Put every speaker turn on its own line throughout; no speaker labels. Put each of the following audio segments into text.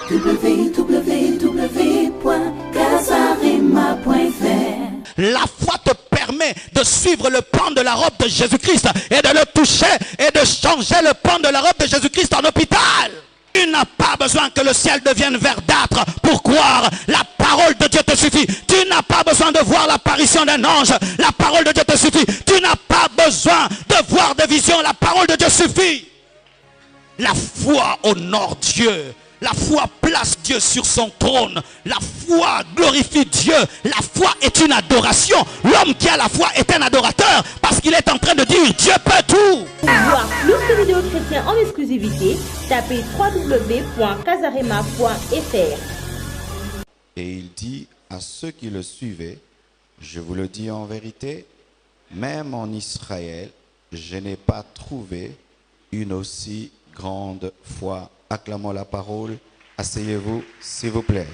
www.casarema.fr.
La foi te permet de suivre le pan de la robe de Jésus-Christ et de le toucher et de changer le pan de la robe de Jésus-Christ en hôpital. Tu n'as pas besoin que le ciel devienne verdâtre pour croire. La parole de Dieu te suffit. Tu n'as pas besoin de voir l'apparition d'un ange. La parole de Dieu te suffit. Tu n'as pas besoin de voir des visions. La parole de Dieu suffit. La foi honore Dieu. La foi place Dieu sur son trône. La foi glorifie Dieu. La foi est une adoration. L'homme qui a la foi est un adorateur parce qu'il est en train de dire Dieu peut tout.
Pour voir plus de vidéos chrétiennes en exclusivité, tapez www.casarema.fr.
Et il dit à ceux qui le suivaient, je vous le dis en vérité, même en Israël, je n'ai pas trouvé une aussi grande foi. Acclamons la parole. Asseyez-vous, s'il vous plaît.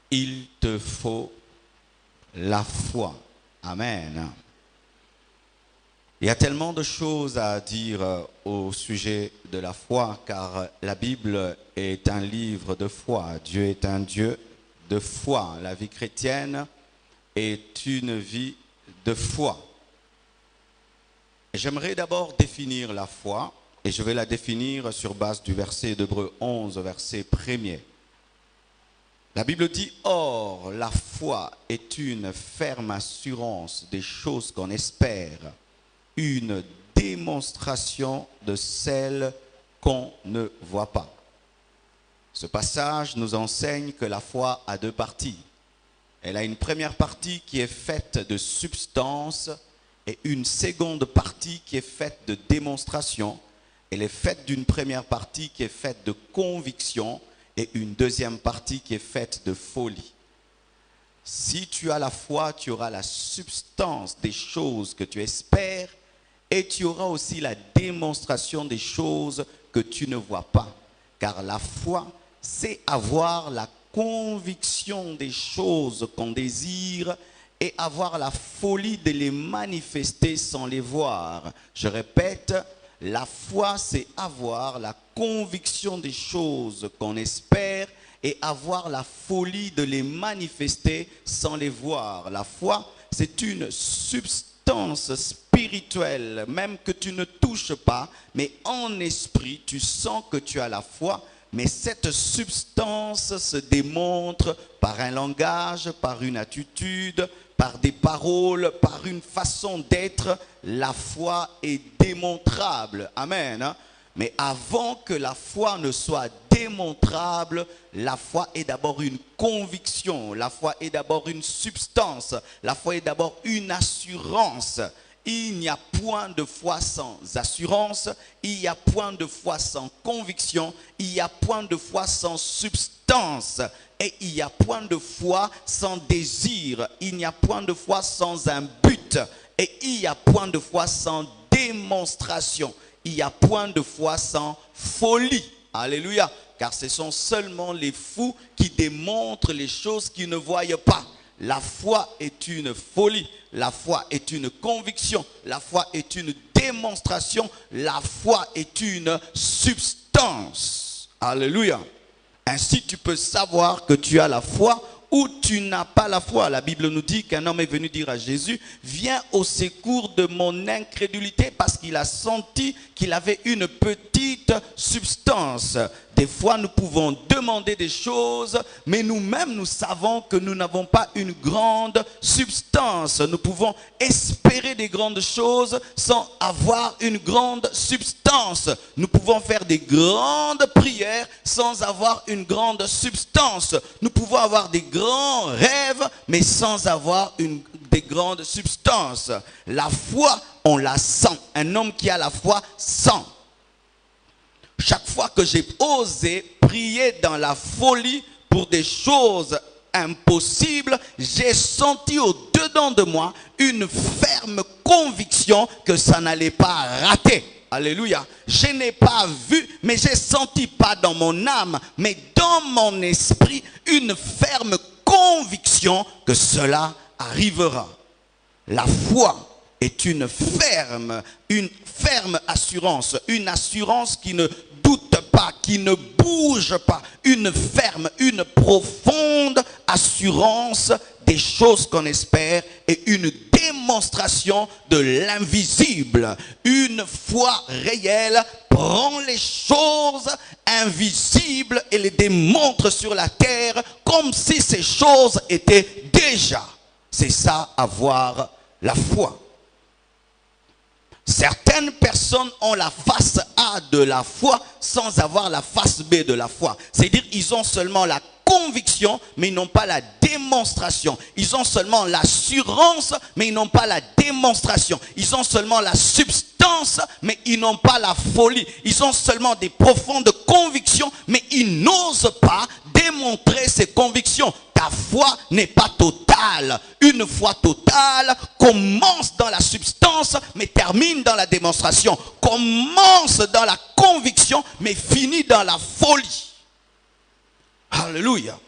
Il te faut la foi. Amen. Il y a tellement de choses à dire au sujet de la foi, car la Bible est un livre de foi. Dieu est un Dieu de foi. La vie chrétienne est une vie de foi. J'aimerais d'abord définir la foi, et je vais la définir sur base du verset d'Hébreux 11, verset 1er. La Bible dit, or, la foi est une ferme assurance des choses qu'on espère, une démonstration de celles qu'on ne voit pas. Ce passage nous enseigne que la foi a deux parties. Elle a une première partie qui est faite de substance et une seconde partie qui est faite de démonstration. Elle est faite d'une première partie qui est faite de conviction et une deuxième partie qui est faite de folie. Si tu as la foi, tu auras la substance des choses que tu espères et tu auras aussi la démonstration des choses que tu ne vois pas. Car la foi, c'est avoir la conviction des choses qu'on désire et avoir la folie de les manifester sans les voir. Je répète, la foi, c'est avoir la conviction des choses qu'on espère et avoir la folie de les manifester sans les voir. La foi, c'est une substance spirituelle, même que tu ne touches pas, mais en esprit, tu sens que tu as la foi. Mais cette substance se démontre par un langage, par une attitude, par des paroles, par une façon d'être. La foi est démontrable. Amen. Mais avant que la foi ne soit démontrable, la foi est d'abord une conviction. La foi est d'abord une substance. La foi est d'abord une assurance. Il n'y a point de foi sans assurance, il n'y a point de foi sans conviction, il n'y a point de foi sans substance, et il n'y a point de foi sans désir, il n'y a point de foi sans un but, et il n'y a point de foi sans démonstration, il n'y a point de foi sans folie. Alléluia, car ce sont seulement les fous qui démontrent les choses qu'ils ne voient pas. La foi est une folie, la foi est une conviction, la foi est une démonstration, la foi est une substance. Alléluia. Ainsi tu peux savoir que tu as la foi ou tu n'as pas la foi. La Bible nous dit qu'un homme est venu dire à Jésus, viens au secours de mon incrédulité, parce qu'il a senti qu'il avait une petite substance. Des fois, nous pouvons demander des choses, mais nous-mêmes, nous savons que nous n'avons pas une grande substance. Nous pouvons espérer des grandes choses sans avoir une grande substance. Nous pouvons faire des grandes prières sans avoir une grande substance. Nous pouvons avoir des grands rêves, mais sans avoir des grandes substances. La foi, on la sent. Un homme qui a la foi sent. Chaque fois que j'ai osé prier dans la folie pour des choses impossibles, j'ai senti au-dedans de moi une ferme conviction que ça n'allait pas rater. Alléluia. Je n'ai pas vu, mais j'ai senti, pas dans mon âme, mais dans mon esprit, une ferme conviction que cela arrivera. La foi est une ferme assurance, une assurance qui ne doute pas. pas, qui ne bouge pas, une ferme, une profonde assurance des choses qu'on espère et une démonstration de l'invisible. Une foi réelle prend les choses invisibles et les démontre sur la terre comme si ces choses étaient déjà. C'est ça, avoir la foi. Certaines personnes ont la face A de la foi sans avoir la face B de la foi. C'est-à-dire ils ont seulement la conviction, mais ils n'ont pas la démonstration. Ils ont seulement l'assurance, mais ils n'ont pas la démonstration. Ils ont seulement la substance, mais ils n'ont pas la folie. Ils ont seulement des profondes convictions, mais ils n'osent pas démontrer ces convictions. Ta foi n'est pas totale. Une foi totale commence dans la substance, mais termine dans la démonstration. Commence dans la conviction, mais finit dans la folie. Alléluia.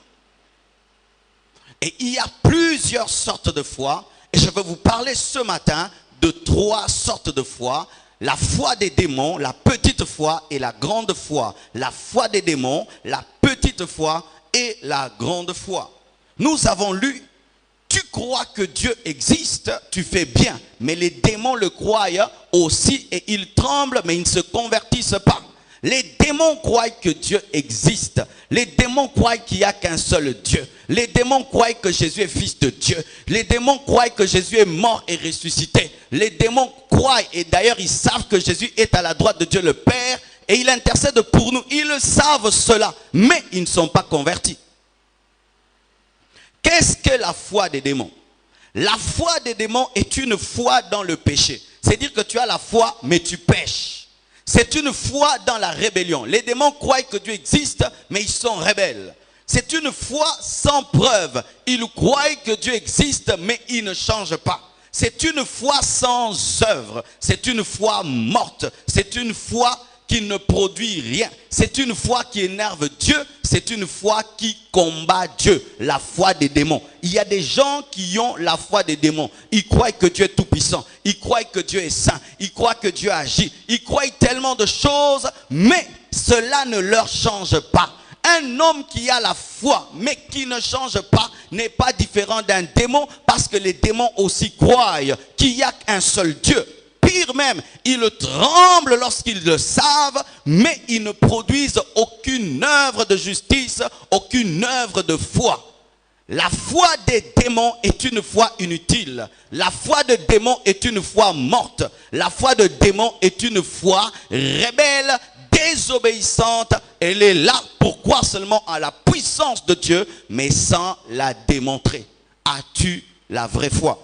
Et il y a plusieurs sortes de foi. Et je vais vous parler ce matin de 3 sortes de foi. La foi des démons, la petite foi et la grande foi. La foi des démons, la petite foi et la grande foi. Nous avons lu, tu crois que Dieu existe, tu fais bien. Mais les démons le croient aussi et ils tremblent, mais ils ne se convertissent pas. Les démons croient que Dieu existe. Les démons croient qu'il n'y a qu'un seul Dieu. Les démons croient que Jésus est fils de Dieu. Les démons croient que Jésus est mort et ressuscité. Les démons croient, et d'ailleurs ils savent que Jésus est à la droite de Dieu le Père et il intercède pour nous. Ils le savent cela, mais ils ne sont pas convertis. Qu'est-ce que la foi des démons? La foi des démons est une foi dans le péché. C'est-à-dire que tu as la foi, mais tu pêches. C'est une foi dans la rébellion. Les démons croient que Dieu existe, mais ils sont rebelles. C'est une foi sans preuve. Ils croient que Dieu existe, mais ils ne changent pas. C'est une foi sans œuvre. C'est une foi morte. C'est une foi qui ne produit rien. C'est une foi qui énerve Dieu. C'est une foi qui combat Dieu. La foi des démons. Il y a des gens qui ont la foi des démons. Ils croient que Dieu est tout puissant. Ils croient que Dieu est saint. Ils croient que Dieu agit. Ils croient tellement de choses, mais cela ne leur change pas. Un homme qui a la foi, mais qui ne change pas, n'est pas différent d'un démon, parce que les démons aussi croient qu'il n'y a qu'un seul Dieu. Pire même, ils tremblent lorsqu'ils le savent, mais ils ne produisent aucune œuvre de justice, aucune œuvre de foi. La foi des démons est une foi inutile. La foi des démons est une foi morte. La foi des démons est une foi rebelle, désobéissante. Elle est là pour croire seulement à la puissance de Dieu, mais sans la démontrer. As-tu la vraie foi?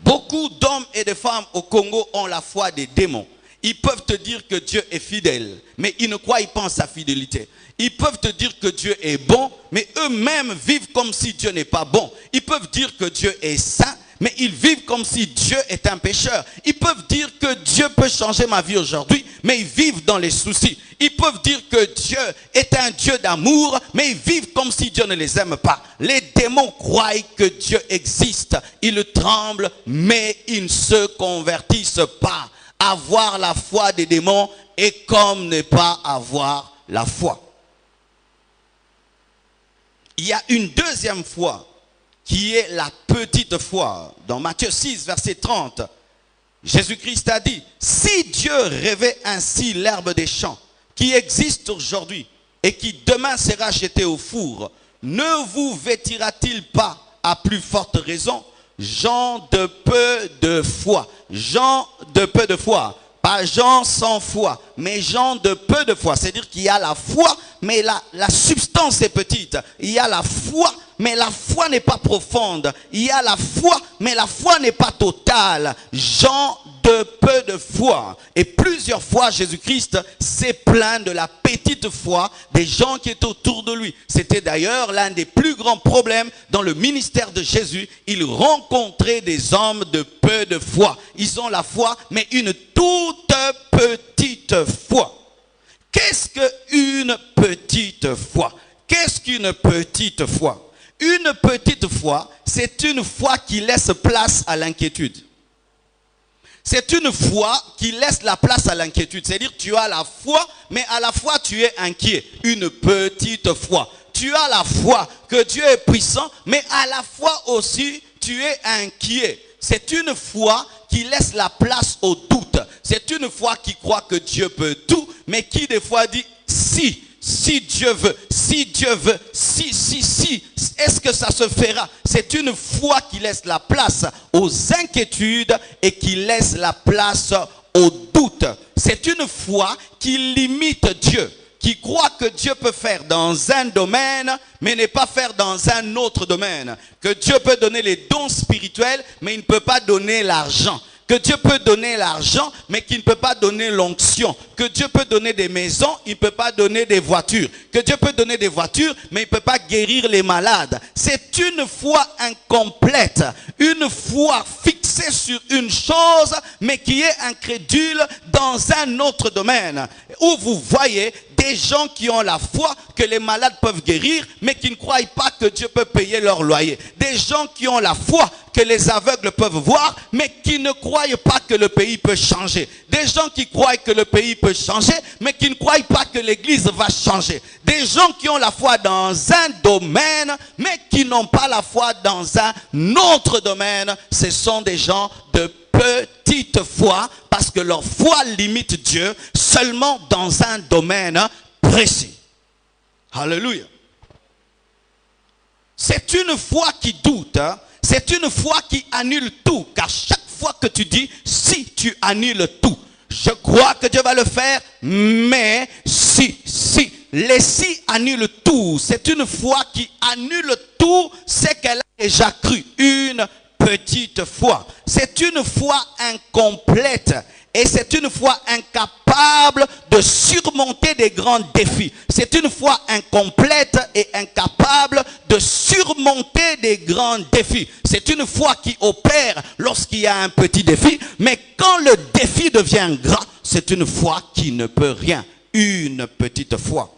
Beaucoup d'hommes et de femmes au Congo ont la foi des démons. Ils peuvent te dire que Dieu est fidèle, mais ils ne croient pas en sa fidélité. Ils peuvent te dire que Dieu est bon, mais eux-mêmes vivent comme si Dieu n'est pas bon. Ils peuvent dire que Dieu est saint, mais ils vivent comme si Dieu est un pécheur. Ils peuvent dire que Dieu peut changer ma vie aujourd'hui, mais ils vivent dans les soucis. Ils peuvent dire que Dieu est un Dieu d'amour, mais ils vivent comme si Dieu ne les aime pas. Les démons croient que Dieu existe. Ils tremblent, mais ils ne se convertissent pas. Avoir la foi des démons est comme ne pas avoir la foi. Il y a une deuxième foi qui est la petite foi. Dans Matthieu 6, verset 30, Jésus-Christ a dit, si Dieu revêt ainsi l'herbe des champs, qui existe aujourd'hui et qui demain sera jetée au four, ne vous vêtira-t-il pas à plus forte raison, gens de peu de foi? Gens de peu de foi. Pas gens sans foi, mais gens de peu de foi. C'est-à-dire qu'il y a la foi, mais la substance est petite. Il y a la foi, mais la foi n'est pas profonde. Il y a la foi, mais la foi n'est pas totale. Gens de peu de foi. Et plusieurs fois, Jésus-Christ s'est plaint de la petite foi des gens qui étaient autour de lui. C'était d'ailleurs l'un des plus grands problèmes dans le ministère de Jésus. Il rencontrait des hommes de peu de foi. Ils ont la foi, mais une toute petite foi. Qu'est-ce qu'une petite foi? Qu'est-ce qu'une petite foi? Une petite foi, c'est une foi qui laisse place à l'inquiétude. C'est une foi qui laisse la place à l'inquiétude. C'est-à-dire tu as la foi, mais à la fois tu es inquiet. Une petite foi. Tu as la foi que Dieu est puissant, mais à la fois aussi tu es inquiet. C'est une foi qui laisse la place au doute. C'est une foi qui croit que Dieu peut tout, mais qui des fois dit si Dieu veut, si, est-ce que ça se fera? C'est une foi qui laisse la place aux inquiétudes et qui laisse la place au doute. C'est une foi qui limite Dieu, qui croit que Dieu peut faire dans un domaine, mais ne pas faire dans un autre domaine. Que Dieu peut donner les dons spirituels, mais il ne peut pas donner l'argent. Que Dieu peut donner l'argent, mais qu'il ne peut pas donner l'onction. Que Dieu peut donner des maisons, il ne peut pas donner des voitures. Que Dieu peut donner des voitures, mais il ne peut pas guérir les malades. C'est une foi incomplète. Une foi fixée sur une chose, mais qui est incrédule dans un autre domaine. Où vous voyez des gens qui ont la foi que les malades peuvent guérir, mais qui ne croient pas que Dieu peut payer leur loyer. Des gens qui ont la foi que les aveugles peuvent voir, mais qui ne croient pas que le pays peut changer. Des gens qui croient que le pays peut changer, mais qui ne croient pas que l'église va changer. Des gens qui ont la foi dans un domaine, mais qui n'ont pas la foi dans un autre domaine. Ce sont des gens de petite foi, parce que leur foi limite Dieu seulement dans un domaine précis. Alléluia. C'est une foi qui doute, hein? C'est une foi qui annule tout, car chaque fois que tu dis, si tu annules tout, je crois que Dieu va le faire, mais si, les si annulent tout. C'est une foi qui annule tout, c'est qu'elle a déjà cru. Une petite foi. C'est une foi incomplète. Et c'est une foi incapable de surmonter des grands défis. C'est une foi incomplète et incapable de surmonter des grands défis. C'est une foi qui opère lorsqu'il y a un petit défi. Mais quand le défi devient grand, c'est une foi qui ne peut rien. Une petite foi.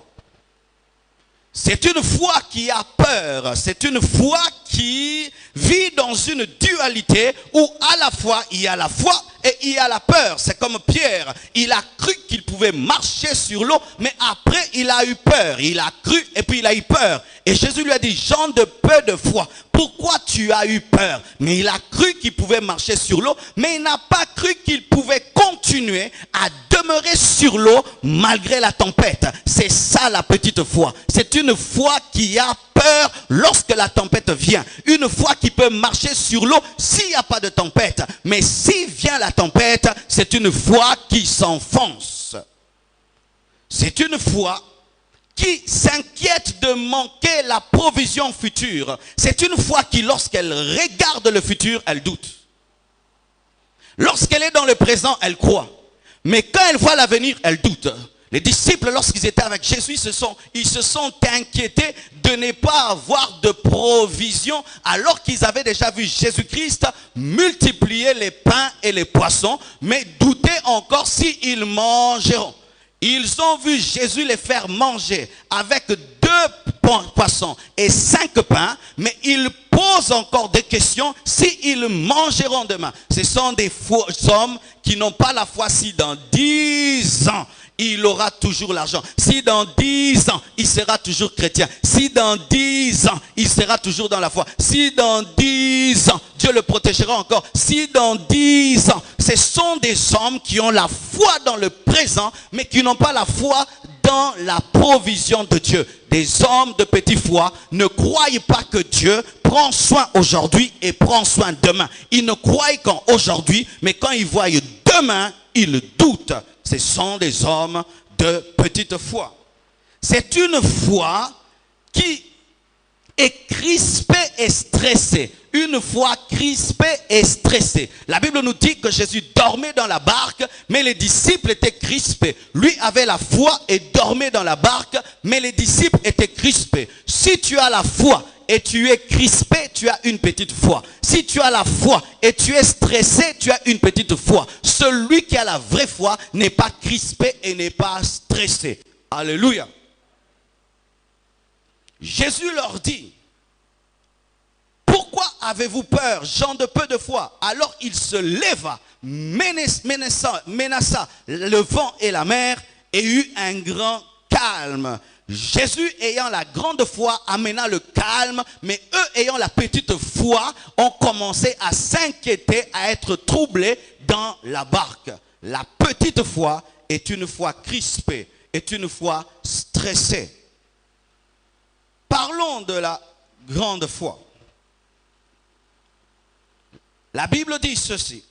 C'est une foi qui a peur. C'est une foi qui vit dans une dualité où à la fois il y a la foi et il y a la peur. C'est comme Pierre. Il a cru qu'il pouvait marcher sur l'eau, mais après il a eu peur. Il a cru et puis il a eu peur. Et Jésus lui a dit, Jean de peu de foi, pourquoi tu as eu peur? Mais il a cru qu'il pouvait marcher sur l'eau, mais il n'a pas cru qu'il pouvait continuer à demeurer sur l'eau malgré la tempête. C'est ça la petite foi. C'est une foi qui a peur lorsque la tempête vient. Une foi qui peut marcher sur l'eau s'il n'y a pas de tempête. Mais si vient la tempête, c'est une foi qui s'enfonce. C'est une foi qui s'inquiète de manquer la provision future. C'est une foi qui, lorsqu'elle regarde le futur, elle doute. Lorsqu'elle est dans le présent, elle croit. Mais quand elle voit l'avenir, elle doute. Les disciples, lorsqu'ils étaient avec Jésus, ils se sont inquiétés de ne pas avoir de provision, alors qu'ils avaient déjà vu Jésus-Christ multiplier les pains et les poissons, mais doutaient encore s'ils mangeront. Ils ont vu Jésus les faire manger avec 2 poissons et 5 pains, mais ils posent encore des questions s'ils mangeront demain. Ce sont des faux hommes qui n'ont pas la foi si dans 10 ans, il aura toujours l'argent. Si dans 10 ans, il sera toujours chrétien. Si dans 10 ans, il sera toujours dans la foi. Si dans 10 ans, Dieu le protégera encore. Si dans 10 ans, ce sont des hommes qui ont la foi dans le présent, mais qui n'ont pas la foi dans la provision de Dieu. Des hommes de petite foi ne croient pas que Dieu prend soin aujourd'hui et prend soin demain. Ils ne croient qu'en aujourd'hui, mais quand ils voient demain, ils doutent. Ce sont des hommes de petite foi. C'est une foi qui est crispée et stressée. Une foi crispée et stressée. La Bible nous dit que Jésus dormait dans la barque, mais les disciples étaient crispés. Lui avait la foi et dormait dans la barque, mais les disciples étaient crispés. Si tu as la foi et tu es crispé, tu as une petite foi. Si tu as la foi et tu es stressé, tu as une petite foi. Celui qui a la vraie foi n'est pas crispé et n'est pas stressé. Alléluia. Jésus leur dit, pourquoi avez-vous peur, gens de peu de foi? Alors il se leva, menaça le vent et la mer, et eut un grand calme. Jésus, ayant la grande foi, amena le calme, mais eux, ayant la petite foi, ont commencé à s'inquiéter, à être troublés dans la barque. La petite foi est une foi crispée, est une foi stressée. Parlons de la grande foi. La Bible dit ceci.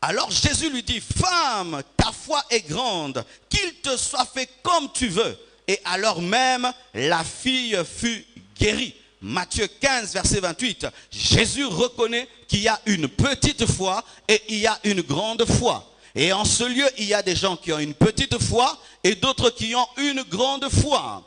Alors Jésus lui dit, femme, ta foi est grande, qu'il te soit fait comme tu veux. Et alors même, la fille fut guérie. Matthieu 15, verset 28. Jésus reconnaît qu'il y a une petite foi et il y a une grande foi. Et en ce lieu, il y a des gens qui ont une petite foi et d'autres qui ont une grande foi.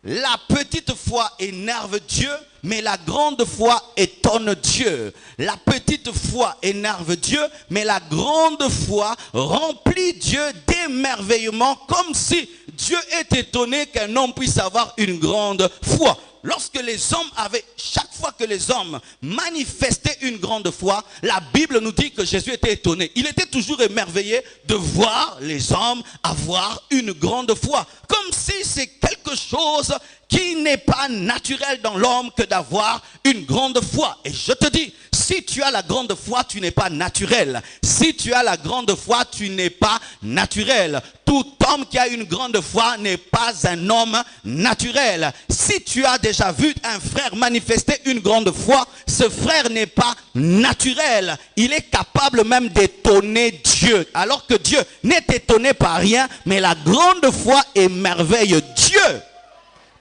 La petite foi énerve Dieu, mais la grande foi étonne Dieu. La petite foi énerve Dieu, mais la grande foi remplit Dieu d'émerveillement, comme si Dieu est étonné qu'un homme puisse avoir une grande foi. Lorsque les hommes chaque fois que les hommes manifestaient une grande foi, la Bible nous dit que Jésus était étonné. Il était toujours émerveillé de voir les hommes avoir une grande foi. Comme si c'est quelque chose qui n'est pas naturel dans l'homme que d'avoir une grande foi. Et je te dis, si tu as la grande foi, tu n'es pas naturel. Si tu as la grande foi, tu n'es pas naturel. Tout homme qui a une grande foi n'est pas un homme naturel. Si tu as déjà vu un frère manifester une grande foi, ce frère n'est pas naturel. Il est capable même d'étonner Dieu. Alors que Dieu n'est étonné par rien, mais la grande foi émerveille Dieu.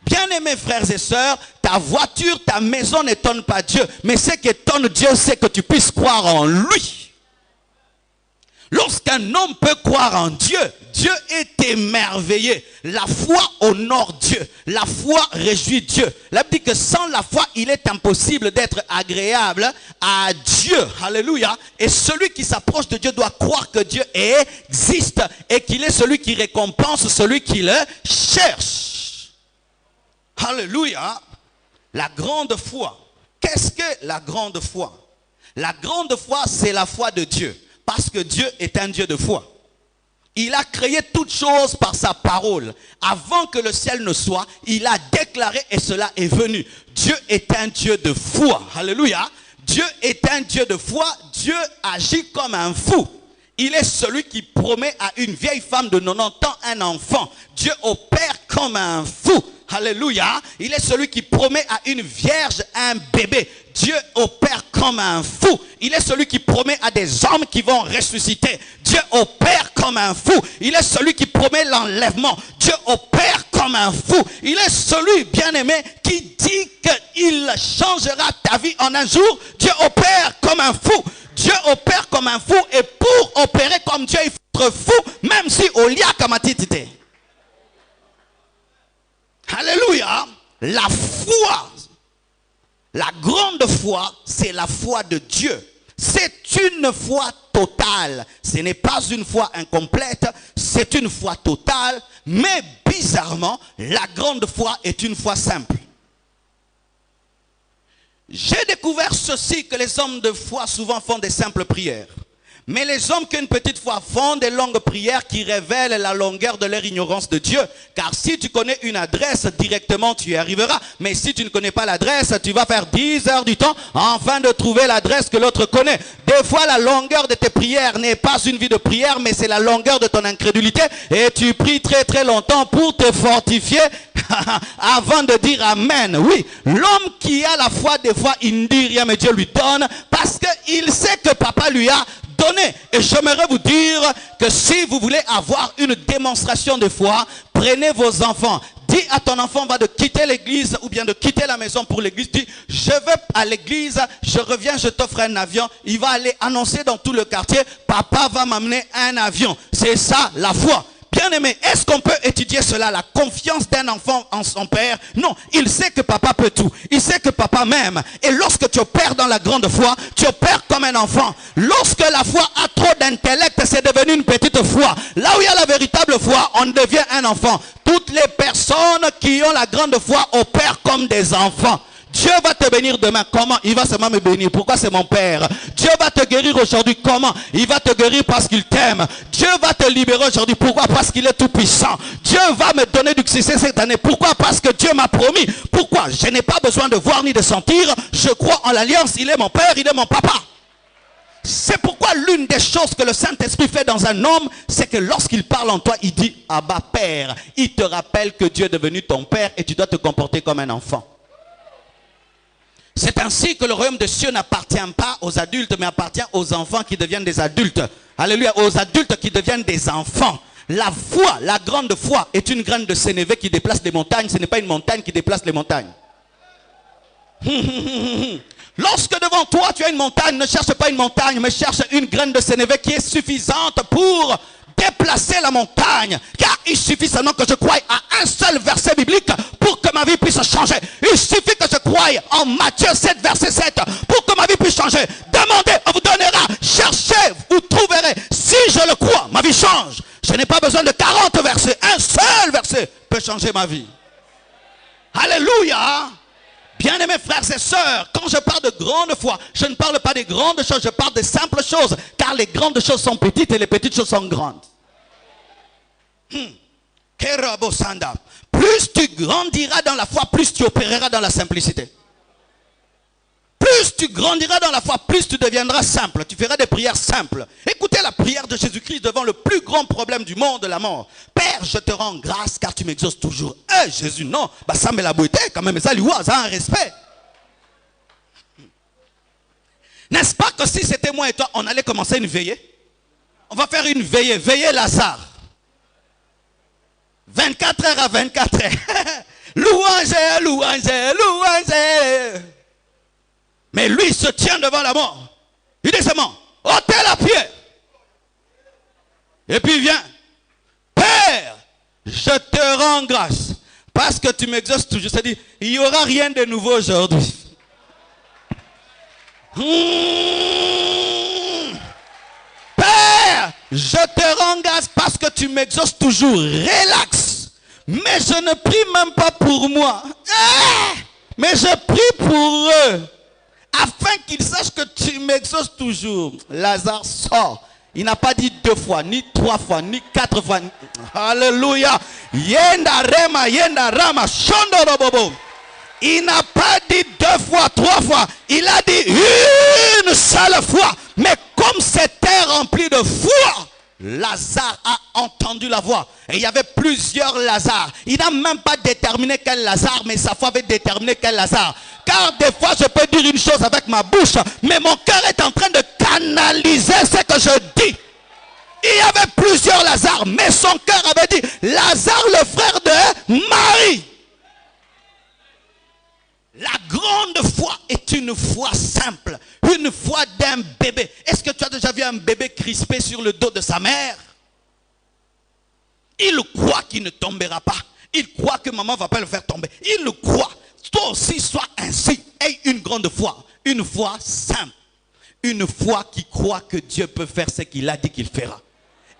Bien-aimés frères et sœurs, ta voiture, ta maison n'étonne pas Dieu. Mais ce qui étonne Dieu, c'est que tu puisses croire en lui. Lorsqu'un homme peut croire en Dieu, Dieu est émerveillé. La foi honore Dieu. La foi réjouit Dieu. La Bible dit que sans la foi, il est impossible d'être agréable à Dieu. Alléluia. Et celui qui s'approche de Dieu doit croire que Dieu existe et qu'il est celui qui récompense celui qui le cherche. Alléluia. La grande foi. Qu'est-ce que la grande foi? La grande foi, c'est la foi de Dieu. Parce que Dieu est un Dieu de foi. Il a créé toutes choses par sa parole. Avant que le ciel ne soit, il a déclaré et cela est venu. Dieu est un Dieu de foi. Alléluia. Dieu est un Dieu de foi. Dieu agit comme un fou. Il est celui qui promet à une vieille femme de 90 ans un enfant. Dieu opère comme un fou. Alléluia. Il est celui qui promet à une vierge un bébé. Dieu opère comme un fou. Il est celui qui promet à des hommes qui vont ressusciter. Dieu opère comme un fou. Il est celui qui promet l'enlèvement. Dieu opère comme un fou. Il est celui, bien-aimé, qui dit qu'il changera ta vie en un jour. Dieu opère comme un fou. Dieu opère comme un fou. Et pour opérer comme Dieu, il faut être fou, même si au lia kamatitite. Alléluia. La foi, la grande foi, c'est la foi de Dieu. C'est une foi totale. Ce n'est pas une foi incomplète, c'est une foi totale. Mais bizarrement, la grande foi est une foi simple. J'ai découvert ceci, que les hommes de foi souvent font des simples prières. Mais les hommes qui ont une petite foi font des longues prières qui révèlent la longueur de leur ignorance de Dieu. Car si tu connais une adresse, directement tu y arriveras. Mais si tu ne connais pas l'adresse, tu vas faire 10 heures du temps afin de trouver l'adresse que l'autre connaît. Des fois, la longueur de tes prières n'est pas une vie de prière, mais c'est la longueur de ton incrédulité. Et tu pries très très longtemps pour te fortifier avant de dire Amen. Oui, l'homme qui a la foi, des fois, il ne dit rien, mais Dieu lui donne parce qu'il sait que papa lui a donné. Et j'aimerais vous dire que si vous voulez avoir une démonstration de foi, prenez vos enfants. Dis à ton enfant, va de quitter l'église ou bien de quitter la maison pour l'église. Dis, je vais à l'église, je reviens, je t'offre un avion. Il va aller annoncer dans tout le quartier, papa va m'amener un avion. C'est ça la foi. Bien-aimé, est-ce qu'on peut étudier cela, la confiance d'un enfant en son père? Non, il sait que papa peut tout. Il sait que papa m'aime. Et lorsque tu opères dans la grande foi, tu opères comme un enfant. Lorsque la foi a trop d'intellect, c'est devenu une petite foi. Là où il y a la véritable foi, on devient un enfant. Toutes les personnes qui ont la grande foi opèrent comme des enfants.
Dieu va te bénir demain. Comment? Il va seulement me bénir. Pourquoi? C'est mon Père. Dieu va te guérir aujourd'hui. Comment? Il va te guérir parce qu'il t'aime. Dieu va te libérer aujourd'hui. Pourquoi? Parce qu'il est tout puissant. Dieu va me donner du succès cette année. Pourquoi? Parce que Dieu m'a promis. Pourquoi? Je n'ai pas besoin de voir ni de sentir. Je crois en l'alliance. Il est mon Père, il est mon papa. C'est pourquoi l'une des choses que le Saint-Esprit fait dans un homme, c'est que lorsqu'il parle en toi, il dit « Abba Père ». Il te rappelle que Dieu est devenu ton Père et tu dois te comporter comme un enfant. C'est ainsi que le royaume des cieux n'appartient pas aux adultes, mais appartient aux enfants qui deviennent des adultes. Alléluia, aux adultes qui deviennent des enfants. La foi, la grande foi, est une graine de sénévé qui déplace des montagnes. Ce n'est pas une montagne qui déplace les montagnes. Lorsque devant toi tu as une montagne, ne cherche pas une montagne, mais cherche une graine de sénévé qui est suffisante pour déplacer la montagne. Car il suffit seulement que je croie à un seul verset biblique pour que ma vie puisse changer. Il suffit que je croie en Matthieu 7, verset 7 pour que ma vie puisse changer. Demandez, on vous donnera. Cherchez, vous trouverez. Si je le crois, ma vie change. Je n'ai pas besoin de 40 versets. Un seul verset peut changer ma vie. Alléluia. Bien-aimés frères et sœurs, quand je parle de grande foi, je ne parle pas des grandes choses, je parle des simples choses. Car les grandes choses sont petites et les petites choses sont grandes. Plus tu grandiras dans la foi, plus tu opéreras dans la simplicité. Plus tu grandiras dans la foi, plus tu deviendras simple. Tu feras des prières simples. Écoutez la prière de Jésus-Christ devant le plus grand problème du monde, la mort. Père, je te rends grâce car tu m'exauces toujours. Jésus, non. Bah, ça me l'a beauté quand même. Ça lui ça a un respect. N'est-ce pas que si c'était moi et toi, on allait commencer une veillée? On va faire une veillée. Veillée Lazare. 24 heures à 24 heures. Louange, louange, louange. Mais lui se tient devant la mort. Il dit seulement, ôtez la pierre. Et puis il vient. Père, je te rends grâce. Parce que tu m'exauces toujours. C'est-à-dire, il n'y aura rien de nouveau aujourd'hui. Père, je te rends grâce parce que tu m'exauces toujours. Relax. Mais je ne prie même pas pour moi. Mais je prie pour eux. Afin qu'ils sachent que tu m'exauces toujours. Lazare sort. Il n'a pas dit 2 fois, ni 3 fois, ni 4 fois. Alléluia. Yenda rema, yenda rama, shondorobobo. Il n'a pas dit 2 fois, 3 fois. Il a dit une seule fois. Mais comme c'était rempli de foi, Lazare a entendu la voix. Et il y avait plusieurs Lazare. Il n'a même pas déterminé quel Lazare, mais sa foi avait déterminé quel Lazare. Car des fois je peux dire une chose avec ma bouche, mais mon cœur est en train de canaliser ce que je dis. Il y avait plusieurs Lazare, mais son cœur avait dit Lazare, le frère de Marie. La grande foi est une foi simple, une foi d'un bébé. Est-ce que tu as déjà vu un bébé crispé sur le dos de sa mère? Il croit qu'il ne tombera pas. Il croit que maman ne va pas le faire tomber. Il le croit. Toi aussi, sois ainsi. Aie une grande foi. Une foi simple. Une foi qui croit que Dieu peut faire ce qu'il a dit qu'il fera.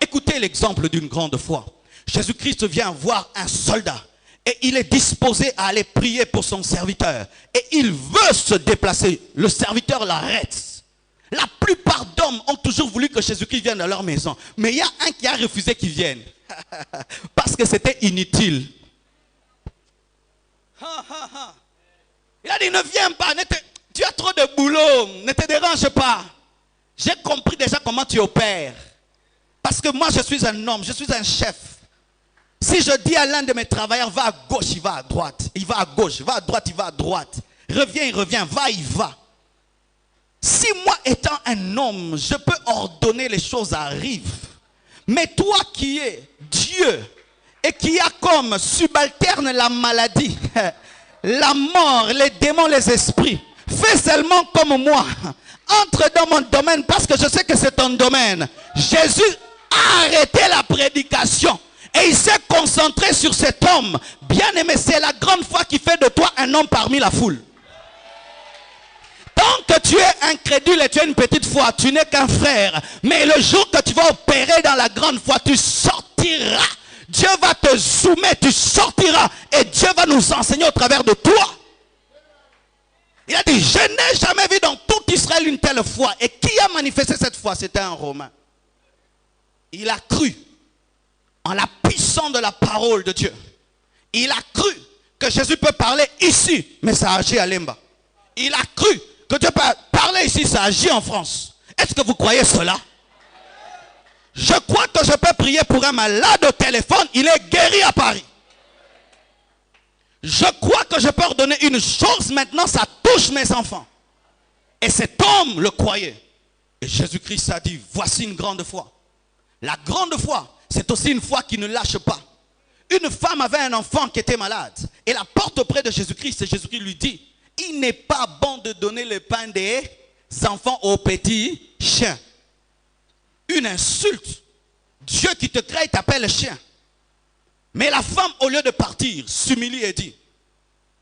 Écoutez l'exemple d'une grande foi. Jésus-Christ vient voir un soldat. Et il est disposé à aller prier pour son serviteur. Et il veut se déplacer. Le serviteur l'arrête. La plupart d'hommes ont toujours voulu que Jésus-Christ vienne à leur maison. Mais il y a un qui a refusé qu'il vienne. Parce que c'était inutile. Il a dit, ne viens pas. Tu as trop de boulot. Ne te dérange pas. J'ai compris déjà comment tu opères. Parce que moi, je suis un homme. Je suis un chef. Si je dis à l'un de mes travailleurs, va à gauche, il va à droite. Il va à gauche, va à droite, il va à droite. Reviens, il revient, va, il va. Si moi, étant un homme, je peux ordonner les choses arrivent. Mais toi qui es Dieu et qui a comme subalterne la maladie, la mort, les démons, les esprits, fais seulement comme moi. Entre dans mon domaine parce que je sais que c'est ton domaine. Jésus a arrêté la prédication. Et il s'est concentré sur cet homme. Bien aimé, c'est la grande foi qui fait de toi un homme parmi la foule. Tant que tu es incrédule et tu as une petite foi, tu n'es qu'un frère. Mais le jour que tu vas opérer dans la grande foi, tu sortiras. Dieu va te zoomer, tu sortiras. Et Dieu va nous enseigner au travers de toi. Il a dit, je n'ai jamais vu dans tout Israël une telle foi. Et qui a manifesté cette foi? C'était un Romain. Il a cru en la puissance de la parole de Dieu. Il a cru que Jésus peut parler ici, mais ça agit à Lemba. Il a cru que Dieu peut parler ici, ça agit en France. Est-ce que vous croyez cela? Je crois que je peux prier pour un malade au téléphone, il est guéri à Paris. Je crois que je peux ordonner une chose maintenant, ça touche mes enfants. Et cet homme le croyait. Et Jésus-Christ a dit, voici une grande foi. La grande foi, c'est aussi une foi qui ne lâche pas. Une femme avait un enfant qui était malade. Et la porte auprès de Jésus-Christ. Et Jésus-Christ lui dit, il n'est pas bon de donner le pain des enfants aux petits chiens. Une insulte. Dieu qui te crée t'appelle chien. Mais la femme, au lieu de partir, s'humilie et dit,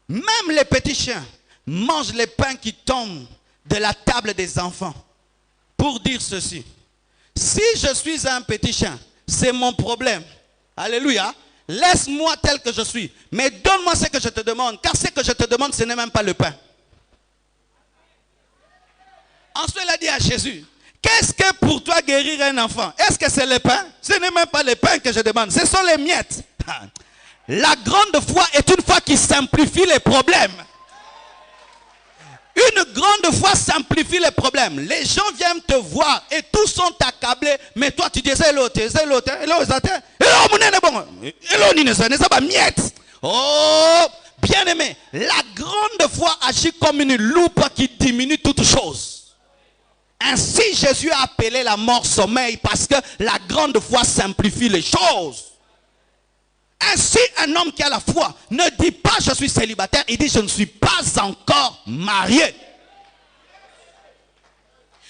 même les petits chiens mangent les pains qui tombent de la table des enfants. Pour dire ceci, si je suis un petit chien, c'est mon problème. Alléluia. Laisse-moi tel que je suis. Mais donne-moi ce que je te demande. Car ce que je te demande, ce n'est même pas le pain. Ensuite, il a dit à Jésus, qu'est-ce que pour toi guérir un enfant? Est-ce que c'est le pain? Ce n'est même pas le pain que je demande. Ce sont les miettes. La grande foi est une foi qui simplifie les problèmes. Une grande foi simplifie les problèmes. Les gens viennent te voir et tous sont accablés. Mais toi tu dis, oh, bien aimé, la grande foi agit comme une loupe qui diminue toute chose. Ainsi Jésus a appelé la mort sommeil parce que la grande foi simplifie les choses. Ainsi, un homme qui a la foi ne dit pas je suis célibataire, il dit je ne suis pas encore marié.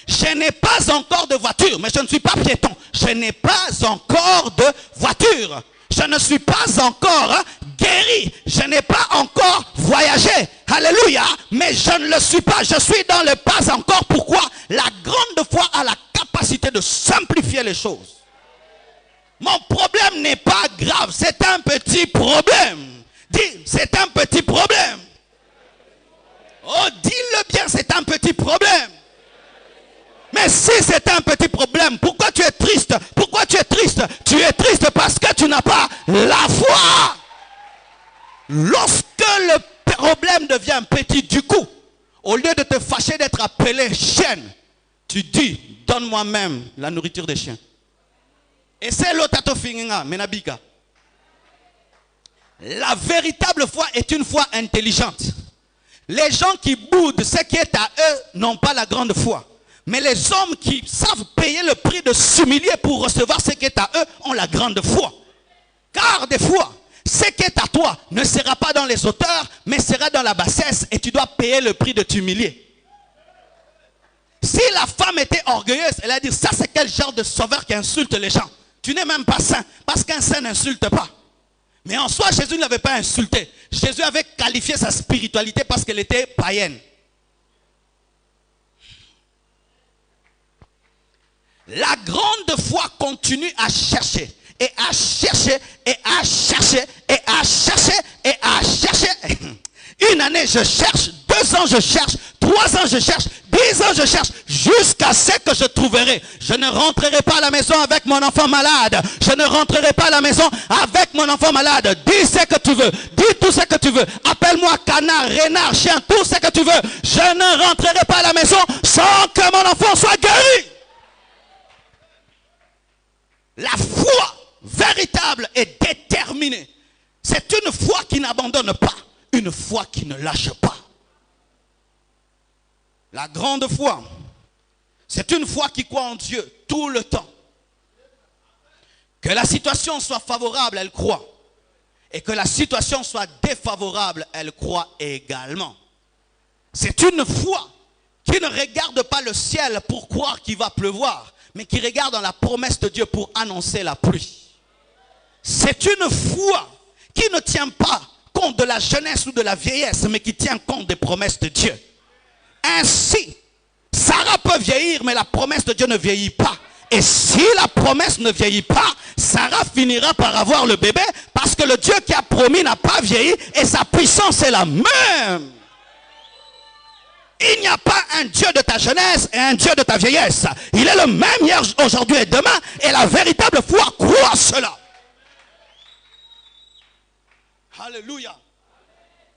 Je n'ai pas encore de voiture, mais je ne suis pas piéton. Je n'ai pas encore de voiture. Je ne suis pas encore guéri. Je n'ai pas encore voyagé. Alléluia. Mais je ne le suis pas. Je suis dans le pas encore. Pourquoi? La grande foi a la capacité de simplifier les choses. Mon problème n'est pas grave, c'est un petit problème. Dis, c'est un petit problème. Oh, dis-le bien, c'est un petit problème. Mais si c'est un petit problème, pourquoi tu es triste? Pourquoi tu es triste? Tu es triste parce que tu n'as pas la foi. Lorsque le problème devient petit, du coup, au lieu de te fâcher d'être appelé chienne, tu dis, donne-moi même la nourriture des chiens. Et c'est l'otato finginga, menabika. La véritable foi est une foi intelligente. Les gens qui boudent ce qui est à eux n'ont pas la grande foi. Mais les hommes qui savent payer le prix de s'humilier pour recevoir ce qui est à eux ont la grande foi. Car des fois, ce qui est à toi ne sera pas dans les hauteurs, mais sera dans la bassesse et tu dois payer le prix de t'humilier. Si la femme était orgueilleuse, elle a dit, ça c'est quel genre de sauveur qui insulte les gens? Tu n'es même pas saint, parce qu'un saint n'insulte pas. Mais en soi, Jésus ne l'avait pas insulté. Jésus avait qualifié sa spiritualité parce qu'elle était païenne. La grande foi continue à chercher, et à chercher, et à chercher, et à chercher, et à chercher. Une année je cherche, 2 ans je cherche, 3 ans je cherche, 10 ans je cherche, jusqu'à ce que je trouverai. Je ne rentrerai pas à la maison avec mon enfant malade. Je ne rentrerai pas à la maison avec mon enfant malade. Dis ce que tu veux, dis tout ce que tu veux. Appelle-moi canard, renard, chien, tout ce que tu veux. Je ne rentrerai pas à la maison sans que mon enfant soit guéri. La foi véritable est déterminée. C'est une foi qui n'abandonne pas. Une foi qui ne lâche pas. La grande foi, c'est une foi qui croit en Dieu tout le temps. Que la situation soit favorable, elle croit. Et que la situation soit défavorable, elle croit également. C'est une foi qui ne regarde pas le ciel pour croire qu'il va pleuvoir, mais qui regarde dans la promesse de Dieu pour annoncer la pluie. C'est une foi qui ne tient pas compte de la jeunesse ou de la vieillesse, mais qui tient compte des promesses de Dieu. Ainsi, Sarah peut vieillir, mais la promesse de Dieu ne vieillit pas. Et si la promesse ne vieillit pas, Sarah finira par avoir le bébé, parce que le Dieu qui a promis n'a pas vieilli et sa puissance est la même. Il n'y a pas un Dieu de ta jeunesse et un Dieu de ta vieillesse. Il est le même hier, aujourd'hui et demain. Et la véritable foi croit cela. Alléluia.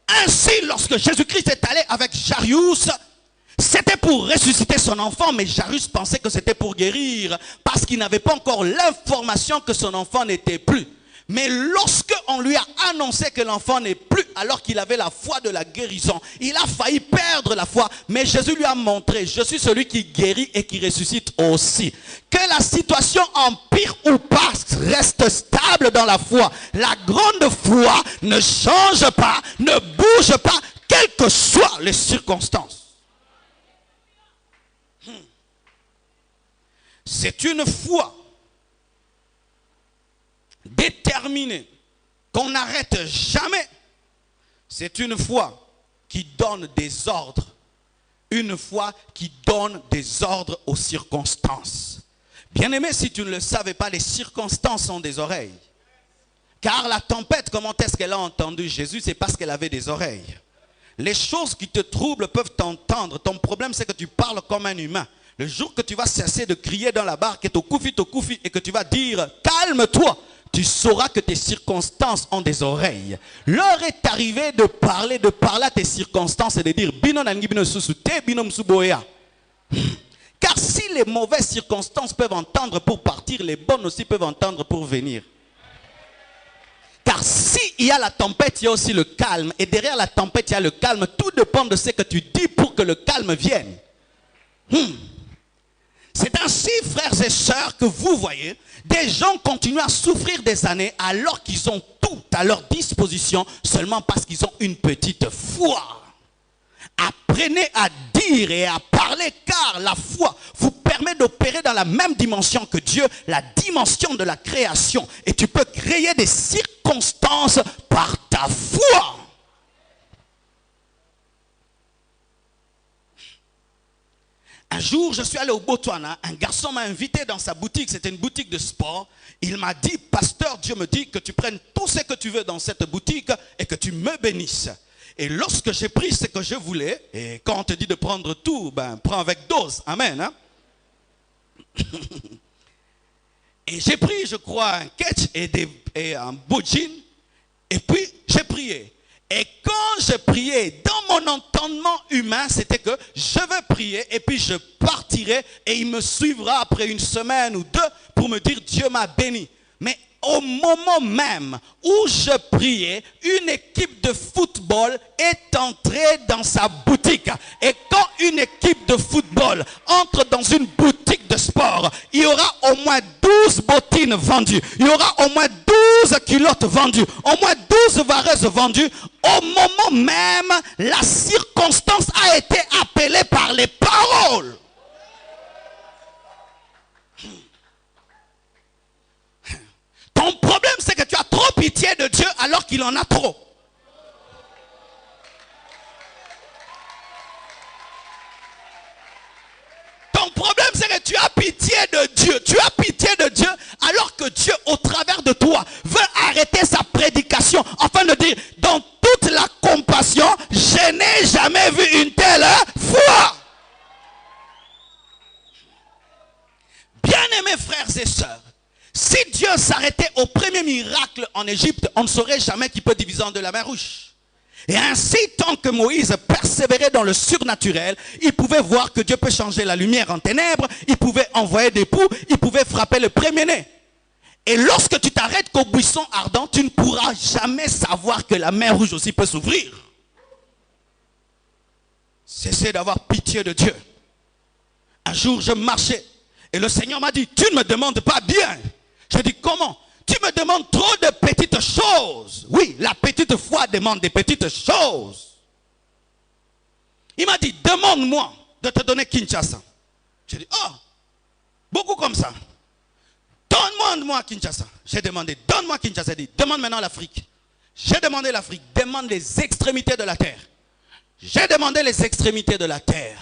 Ainsi, lorsque Jésus-Christ est allé avec Jairus, c'était pour ressusciter son enfant, mais Jairus pensait que c'était pour guérir, parce qu'il n'avait pas encore l'information que son enfant n'était plus. Mais lorsque on lui a annoncé que l'enfant n'est plus, alors qu'il avait la foi de la guérison, il a failli perdre la foi. Mais Jésus lui a montré, je suis celui qui guérit et qui ressuscite aussi. Que la situation empire ou pas, reste stable dans la foi. La grande foi ne change pas, ne bouge pas, quelles que soient les circonstances. C'est une foi déterminée qu'on n'arrête jamais. C'est une foi qui donne des ordres. Une foi qui donne des ordres aux circonstances. Bien-aimé, si tu ne le savais pas, les circonstances ont des oreilles. Car la tempête, comment est-ce qu'elle a entendu Jésus? C'est parce qu'elle avait des oreilles. Les choses qui te troublent peuvent t'entendre. Ton problème, c'est que tu parles comme un humain. Le jour que tu vas cesser de crier dans la barque et koufi, et que tu vas dire calme-toi, tu sauras que tes circonstances ont des oreilles. L'heure est arrivée de parler à tes circonstances et de dire bino nangi bino susute bino msuboya. Car si les mauvaises circonstances peuvent entendre pour partir, les bonnes aussi peuvent entendre pour venir. Car s'il y a la tempête, il y a aussi le calme. Et derrière la tempête, il y a le calme. Tout dépend de ce que tu dis pour que le calme vienne. C'est ainsi, frères et sœurs, que vous voyez, des gens continuent à souffrir des années alors qu'ils ont tout à leur disposition seulement parce qu'ils ont une petite foi. Apprenez à dire et à parler car la foi vous permet d'opérer dans la même dimension que Dieu, la dimension de la création. Et tu peux créer des circonstances par ta foi. Un jour, je suis allé au Botswana, un garçon m'a invité dans sa boutique, c'était une boutique de sport. Il m'a dit, pasteur, Dieu me dit que tu prennes tout ce que tu veux dans cette boutique et que tu me bénisses. Et lorsque j'ai pris ce que je voulais, et quand on te dit de prendre tout, ben prends avec dose, amen. Hein? Et j'ai pris, je crois, un ketch et un beau jean, et puis j'ai prié. Et quand je priais, dans mon entendement humain, c'était que je vais prier et puis je partirai et il me suivra après une semaine ou deux pour me dire Dieu m'a béni. Mais au moment même où je priais, une équipe de football est entrée dans sa boutique. Et quand une équipe de football entre dans une boutique de sport, il y aura au moins 12 bottines vendues. Il y aura au moins 12 culottes vendues. Au moins 12 vareuses vendues. Au moment même, la circonstance a été appelée par les paroles. Ton problème, c'est que tu as trop pitié de Dieu alors qu'il en a trop. Ton problème, c'est que tu as pitié de Dieu. Tu as pitié de Dieu alors que Dieu, au travers de toi, veut arrêter sa prédication afin de dire, dans toute la compassion, je n'ai jamais vu une telle foi. Bien-aimés frères et sœurs, si Dieu s'arrêtait au premier miracle en Égypte, on ne saurait jamais qu'il peut diviser en deux la mer Rouge. Et ainsi, tant que Moïse persévérait dans le surnaturel, il pouvait voir que Dieu peut changer la lumière en ténèbres, il pouvait envoyer des poux, il pouvait frapper le premier-né. Et lorsque tu t'arrêtes qu'au buisson ardent, tu ne pourras jamais savoir que la mer Rouge aussi peut s'ouvrir. Cessez d'avoir pitié de Dieu. Un jour, je marchais et le Seigneur m'a dit, tu ne me demandes pas bien. Je dis, comment? Tu me demandes trop de petites choses. Oui, la petite foi demande des petites choses. Il m'a dit, demande-moi de te donner Kinshasa. J'ai dit, oh, beaucoup comme ça. Donne-moi Kinshasa. J'ai demandé, donne-moi Kinshasa. J'ai dit, demande maintenant l'Afrique. J'ai demandé l'Afrique, demande les extrémités de la terre. J'ai demandé les extrémités de la terre.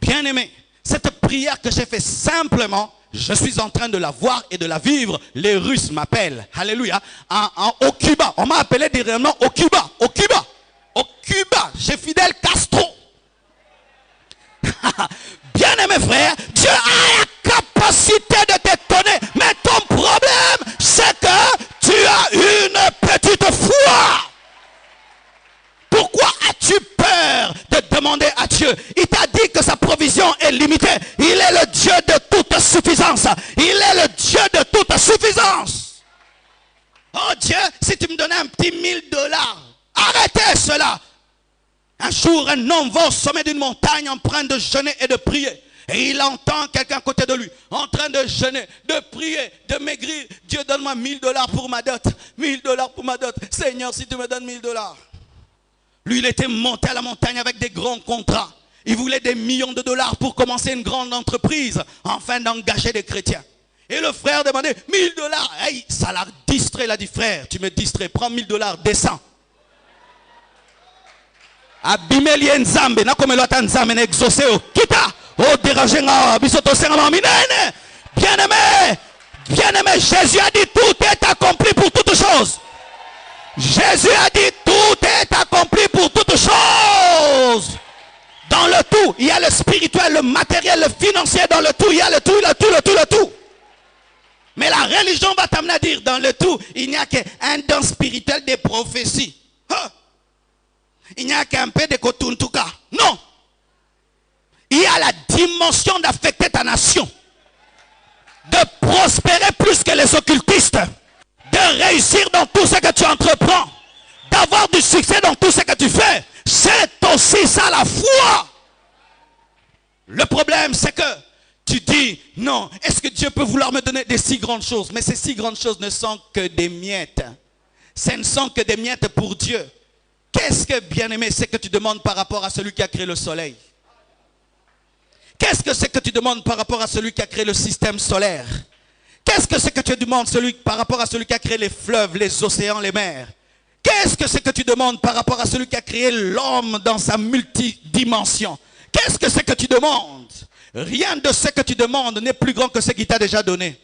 Bien-aimé, cette prière que j'ai fait simplement, je suis en train de la voir et de la vivre. Les Russes m'appellent, alléluia, au Cuba. On m'a appelé directement au Cuba, au Cuba, au Cuba, chez Fidel Castro. Bien-aimé frère, Dieu a la capacité de t'étonner. Mais ton problème, c'est que tu as une petite foi. Pourquoi as-tu peur de demander à Dieu? Il t'a dit que sa provision est limitée. Il est le Dieu de toute suffisance. Il est le Dieu de toute suffisance. Oh Dieu, si tu me donnais un petit $1000, arrêtez cela. Un jour, un homme va au sommet d'une montagne en train de jeûner et de prier. Et il entend quelqu'un à côté de lui, en train de jeûner, de prier, de maigrir. Dieu, donne-moi $1000 pour ma dot. $1000 pour ma dot. Seigneur, si tu me donnes $1000. Lui, il était monté à la montagne avec des grands contrats. Il voulait des millions de dollars pour commencer une grande entreprise, afin d'engager des chrétiens. Et le frère demandait $1000. Hey, ça l'a distrait. Il a dit, frère, tu me distrais, prends $1000, descends. Abimeli nzambe na comme l'autre nzambe na exaucé au kita au déranger nga bisoto senga minene. Bien-aimé, Jésus a dit tout est accompli pour toutes choses. Jésus a dit tout est accompli pour toutes choses. Dans le tout, il y a le spirituel, le matériel, le financier. Dans le tout, il y a le tout. Mais la religion va t'amener à dire dans le tout, il n'y a qu'un don spirituel des prophéties. Il n'y a qu'un peu de kotuntuka. Non. Il y a la dimension d'affecter ta nation. De prospérer plus que les occultistes. De réussir dans tout ce que tu entreprends. D'avoir du succès dans tout ce que tu fais. C'est aussi ça la foi. Le problème c'est que tu dis, non, est-ce que Dieu peut vouloir me donner des si grandes choses? Mais ces si grandes choses ne sont que des miettes. Ce ne sont que des miettes pour Dieu. Qu'est-ce que, bien-aimé, c'est que tu demandes par rapport à celui qui a créé le soleil? Qu'est-ce que c'est que tu demandes par rapport à celui qui a créé le système solaire? Qu'est-ce que c'est que tu demandes par rapport à celui qui a créé les fleuves, les océans, les mers? Qu'est-ce que c'est que tu demandes par rapport à celui qui a créé l'homme dans sa multidimension? Qu'est-ce que c'est que tu demandes? Rien de ce que tu demandes n'est plus grand que ce qu'il t'a déjà donné.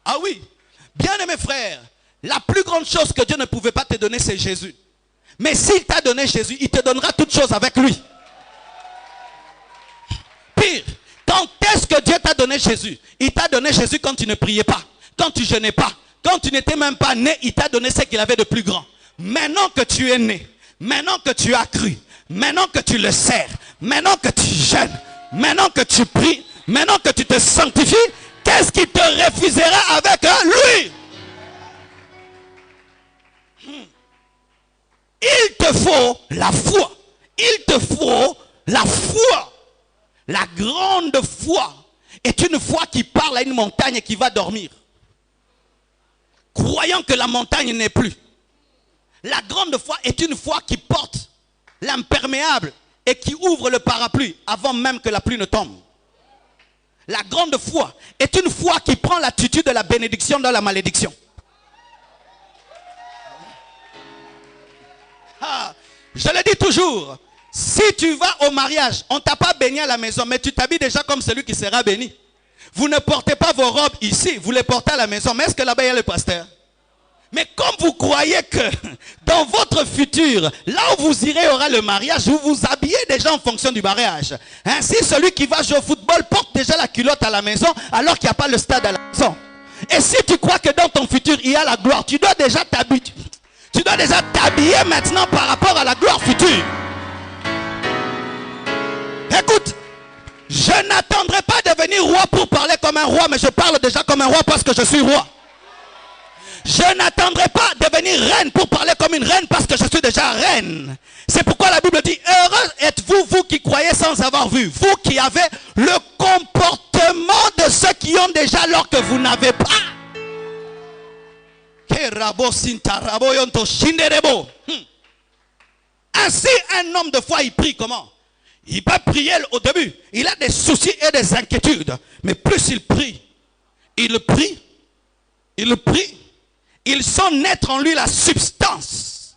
Ah oui, bien-aimé frère, la plus grande chose que Dieu ne pouvait pas te donner, c'est Jésus. Mais s'il t'a donné Jésus, il te donnera toutes choses avec lui. Pire, quand est-ce que Dieu t'a donné Jésus? Il t'a donné Jésus quand tu ne priais pas, quand tu jeûnais pas, quand tu n'étais même pas né, il t'a donné ce qu'il avait de plus grand. Maintenant que tu es né, maintenant que tu as cru, maintenant que tu le sers, maintenant que tu jeûnes, maintenant que tu pries, maintenant que tu te sanctifies, qu'est-ce qu'il te refusera avec lui? Il te faut la foi. Il te faut la foi. La grande foi est une foi qui parle à une montagne et qui va dormir. Croyant que la montagne n'est plus. La grande foi est une foi qui porte l'imperméable et qui ouvre le parapluie avant même que la pluie ne tombe. La grande foi est une foi qui prend l'attitude de la bénédiction dans la malédiction. Ah, je le dis toujours, si tu vas au mariage, on ne t'a pas béni à la maison, mais tu t'habilles déjà comme celui qui sera béni. Vous ne portez pas vos robes ici, vous les portez à la maison. Mais est-ce que là-bas il y a le pasteur? Mais comme vous croyez que dans votre futur, là où vous irez, il y aura le mariage, vous vous habillez déjà en fonction du mariage. Ainsi, celui qui va jouer au football porte déjà la culotte à la maison, alors qu'il n'y a pas le stade à la maison. Et si tu crois que dans ton futur, il y a la gloire, tu dois déjà t'habiller. Tu dois déjà t'habiller maintenant par rapport à la gloire future. Écoute, je n'attendrai pas de devenir roi pour parler comme un roi, mais je parle déjà comme un roi parce que je suis roi. Je n'attendrai pas de devenir reine pour parler comme une reine parce que je suis déjà reine. C'est pourquoi la Bible dit, heureux êtes-vous, vous qui croyez sans avoir vu. Vous qui avez le comportement de ceux qui ont déjà alors que vous n'avez pas. Ainsi, un homme de foi, il prie comment? Il peut prier au début. Il a des soucis et des inquiétudes. Mais plus il prie, il sent naître en lui la substance.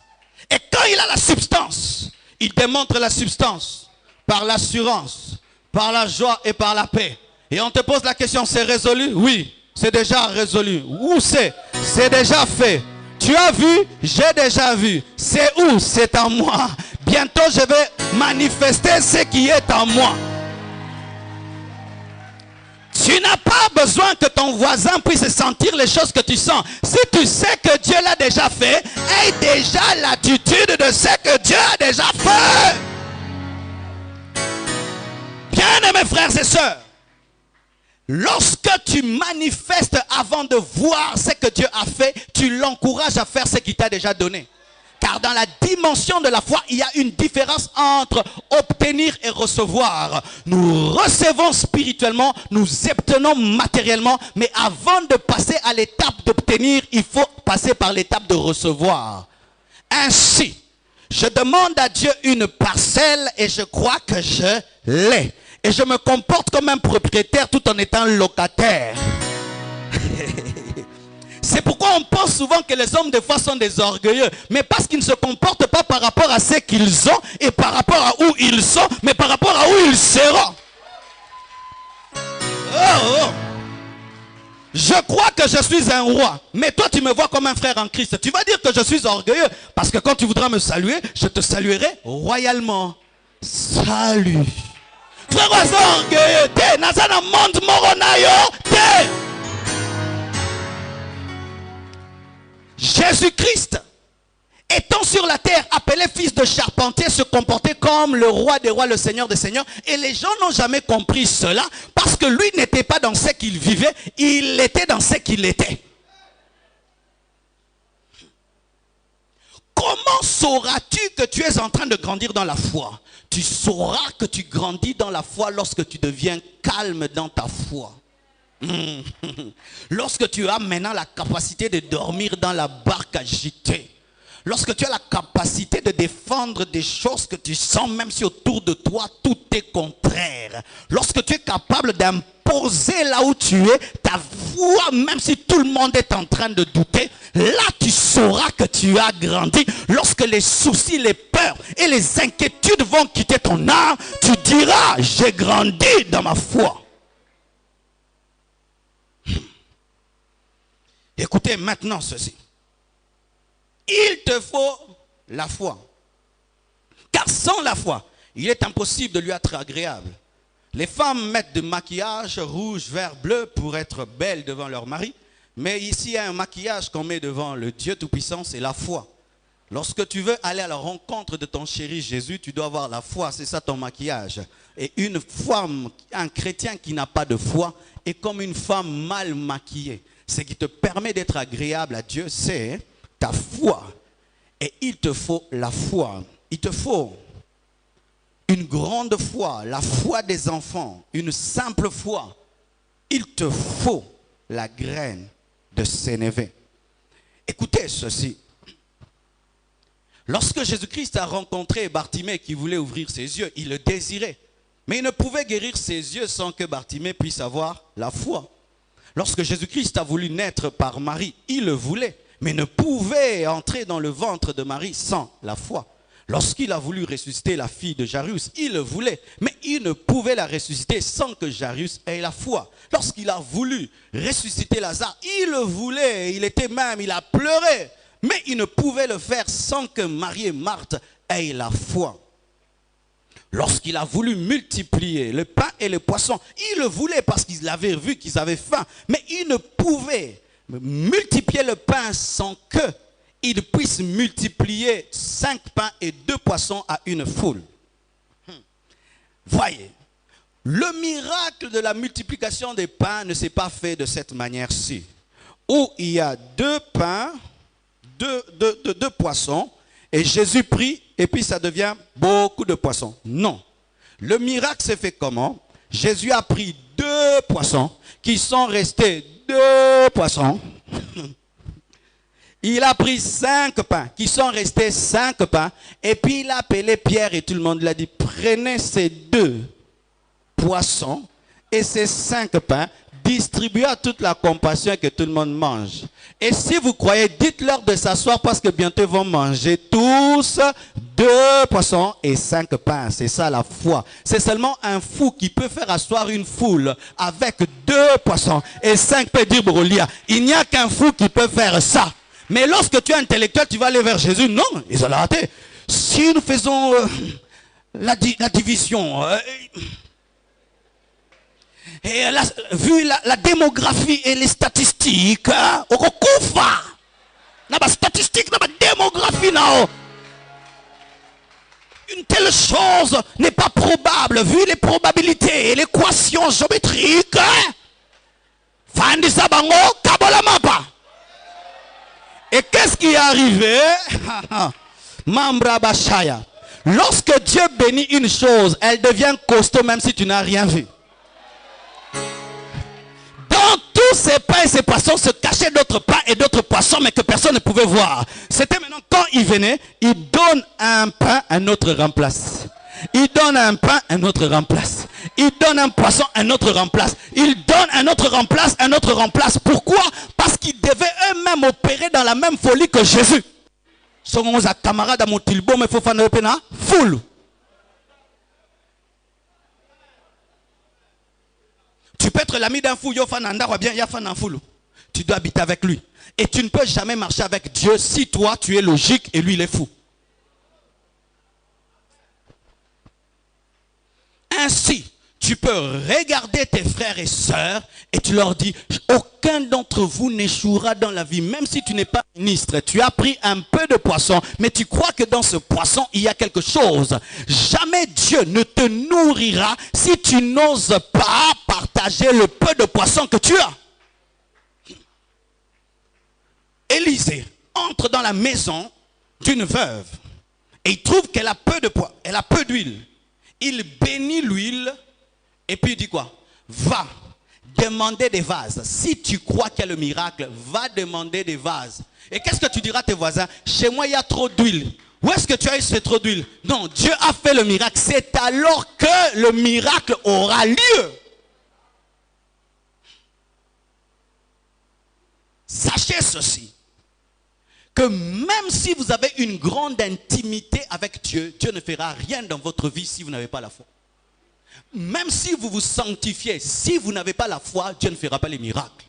Et quand il a la substance, il démontre la substance par l'assurance, par la joie et par la paix. Et on te pose la question, c'est résolu? Oui, c'est déjà résolu. Où c'est? C'est déjà fait. Tu as vu? J'ai déjà vu. C'est où? C'est en moi. Bientôt je vais manifester ce qui est en moi. Tu n'as pas besoin que ton voisin puisse sentir les choses que tu sens. Si tu sais que Dieu l'a déjà fait, aie déjà l'attitude de ce que Dieu a déjà fait. Bien-aimés frères et sœurs, lorsque tu manifestes avant de voir ce que Dieu a fait, tu l'encourages à faire ce qu'il t'a déjà donné. Car dans la dimension de la foi, il y a une différence entre obtenir et recevoir. Nous recevons spirituellement, nous obtenons matériellement, mais avant de passer à l'étape d'obtenir, il faut passer par l'étape de recevoir. Ainsi, je demande à Dieu une parcelle et je crois que je l'ai. Et je me comporte comme un propriétaire tout en étant locataire. C'est pourquoi on pense souvent que les hommes des fois sont des orgueilleux. Mais parce qu'ils ne se comportent pas par rapport à ce qu'ils ont et par rapport à où ils sont, mais par rapport à où ils seront. Oh. Je crois que je suis un roi. Mais toi tu me vois comme un frère en Christ. Tu vas dire que je suis orgueilleux. Parce que quand tu voudras me saluer, je te saluerai royalement. Salut. Frère orgueilleux. T'es dans un monde moronayo. T'es. Jésus-Christ, étant sur la terre, appelé fils de charpentier, se comportait comme le roi des rois, le seigneur des seigneurs. Et les gens n'ont jamais compris cela parce que lui n'était pas dans ce qu'il vivait, il était dans ce qu'il était. Comment sauras-tu que tu es en train de grandir dans la foi? Tu sauras que tu grandis dans la foi lorsque tu deviens calme dans ta foi. Lorsque tu as maintenant la capacité de dormir dans la barque agitée, lorsque tu as la capacité de défendre des choses que tu sens même si autour de toi tout est contraire, lorsque tu es capable d'imposer là où tu es ta foi même si tout le monde est en train de douter, là tu sauras que tu as grandi. Lorsque les soucis, les peurs et les inquiétudes vont quitter ton âme, tu diras j'ai grandi dans ma foi. Écoutez maintenant ceci. Il te faut la foi. Car sans la foi, il est impossible de lui être agréable. Les femmes mettent du maquillage rouge, vert, bleu pour être belles devant leur mari. Mais ici, il y a un maquillage qu'on met devant le Dieu Tout-Puissant, c'est la foi. Lorsque tu veux aller à la rencontre de ton chéri Jésus, tu dois avoir la foi, c'est ça ton maquillage. Et une femme, un chrétien qui n'a pas de foi est comme une femme mal maquillée. Ce qui te permet d'être agréable à Dieu, c'est ta foi. Et il te faut la foi. Il te faut une grande foi, la foi des enfants, une simple foi. Il te faut la graine de sénévé. Écoutez ceci. Lorsque Jésus-Christ a rencontré Bartimée qui voulait ouvrir ses yeux, il le désirait. Mais il ne pouvait guérir ses yeux sans que Bartimée puisse avoir la foi. Lorsque Jésus-Christ a voulu naître par Marie, il le voulait, mais ne pouvait entrer dans le ventre de Marie sans la foi. Lorsqu'il a voulu ressusciter la fille de Jairus, il le voulait, mais il ne pouvait la ressusciter sans que Jairus ait la foi. Lorsqu'il a voulu ressusciter Lazare, il le voulait, il a pleuré, mais il ne pouvait le faire sans que Marie et Marthe aient la foi. Lorsqu'il a voulu multiplier le pain et le poisson, il le voulait parce qu'il avait vu qu'ils avaient faim. Mais il ne pouvait multiplier le pain sans qu'il puisse multiplier 5 pains et 2 poissons à une foule. Voyez, le miracle de la multiplication des pains ne s'est pas fait de cette manière-ci. Où il y a 2 pains, 2 poissons, et Jésus prie, et puis ça devient beaucoup de poissons. Non. Le miracle s'est fait comment? Jésus a pris 2 poissons qui sont restés 2 poissons. Il a pris 5 pains qui sont restés 5 pains. Et puis il a appelé Pierre et tout le monde l'a dit, prenez ces 2 poissons et ces 5 pains, distribuez à toute la compassion et que tout le monde mange. Et si vous croyez, dites-leur de s'asseoir parce que bientôt ils vont manger tous 2 poissons et 5 pains. C'est ça la foi. C'est seulement un fou qui peut faire asseoir une foule avec 2 poissons et 5 pains d'Ibrolia. Il n'y a qu'un fou qui peut faire ça. Mais lorsque tu es intellectuel, tu vas aller vers Jésus. Non, ils ont raté. Si nous faisons la division. Et vu la démographie et les statistiques, statistique, démographie, une telle chose n'est pas probable vu les probabilités et l'équation géométrique. Et qu'est-ce qui est arrivé? Mambra Bashaya. Lorsque Dieu bénit une chose, elle devient costaud même si tu n'as rien vu. Dans tous ces pains et ces poissons se cachaient d'autres pains et d'autres poissons, mais que personne ne pouvait voir. C'était maintenant quand il venait, il donne un pain, un autre remplace. Il donne un pain, un autre remplace. Il donne un poisson, un autre remplace. Il donne un autre remplace, un autre remplace. Pourquoi? Parce qu'ils devaient eux-mêmes opérer dans la même folie que Jésus. Son camarade à Motilbo, mais faut faire un full. Tu peux être l'ami d'un fou, tu dois habiter avec lui. Et tu ne peux jamais marcher avec Dieu si toi tu es logique et lui il est fou. Ainsi, tu peux regarder tes frères et sœurs et tu leur dis, aucun d'entre vous n'échouera dans la vie, même si tu n'es pas ministre. Tu as pris un peu de poisson, mais tu crois que dans ce poisson, il y a quelque chose. Jamais Dieu ne te nourrira si tu n'oses pas partager le peu de poisson que tu as. Élisée entre dans la maison d'une veuve et il trouve qu'elle a peu de poids, elle a peu d'huile. Il bénit l'huile et puis il dit quoi? Va demander des vases. Si tu crois qu'il y a le miracle, va demander des vases. Et qu'est-ce que tu diras à tes voisins? Chez moi, il y a trop d'huile. Où est-ce que tu as eu ce trop d'huile? Non, Dieu a fait le miracle. C'est alors que le miracle aura lieu. Sachez ceci, que même si vous avez une grande intimité avec Dieu, Dieu ne fera rien dans votre vie si vous n'avez pas la foi. Même si vous vous sanctifiez, si vous n'avez pas la foi, Dieu ne fera pas les miracles.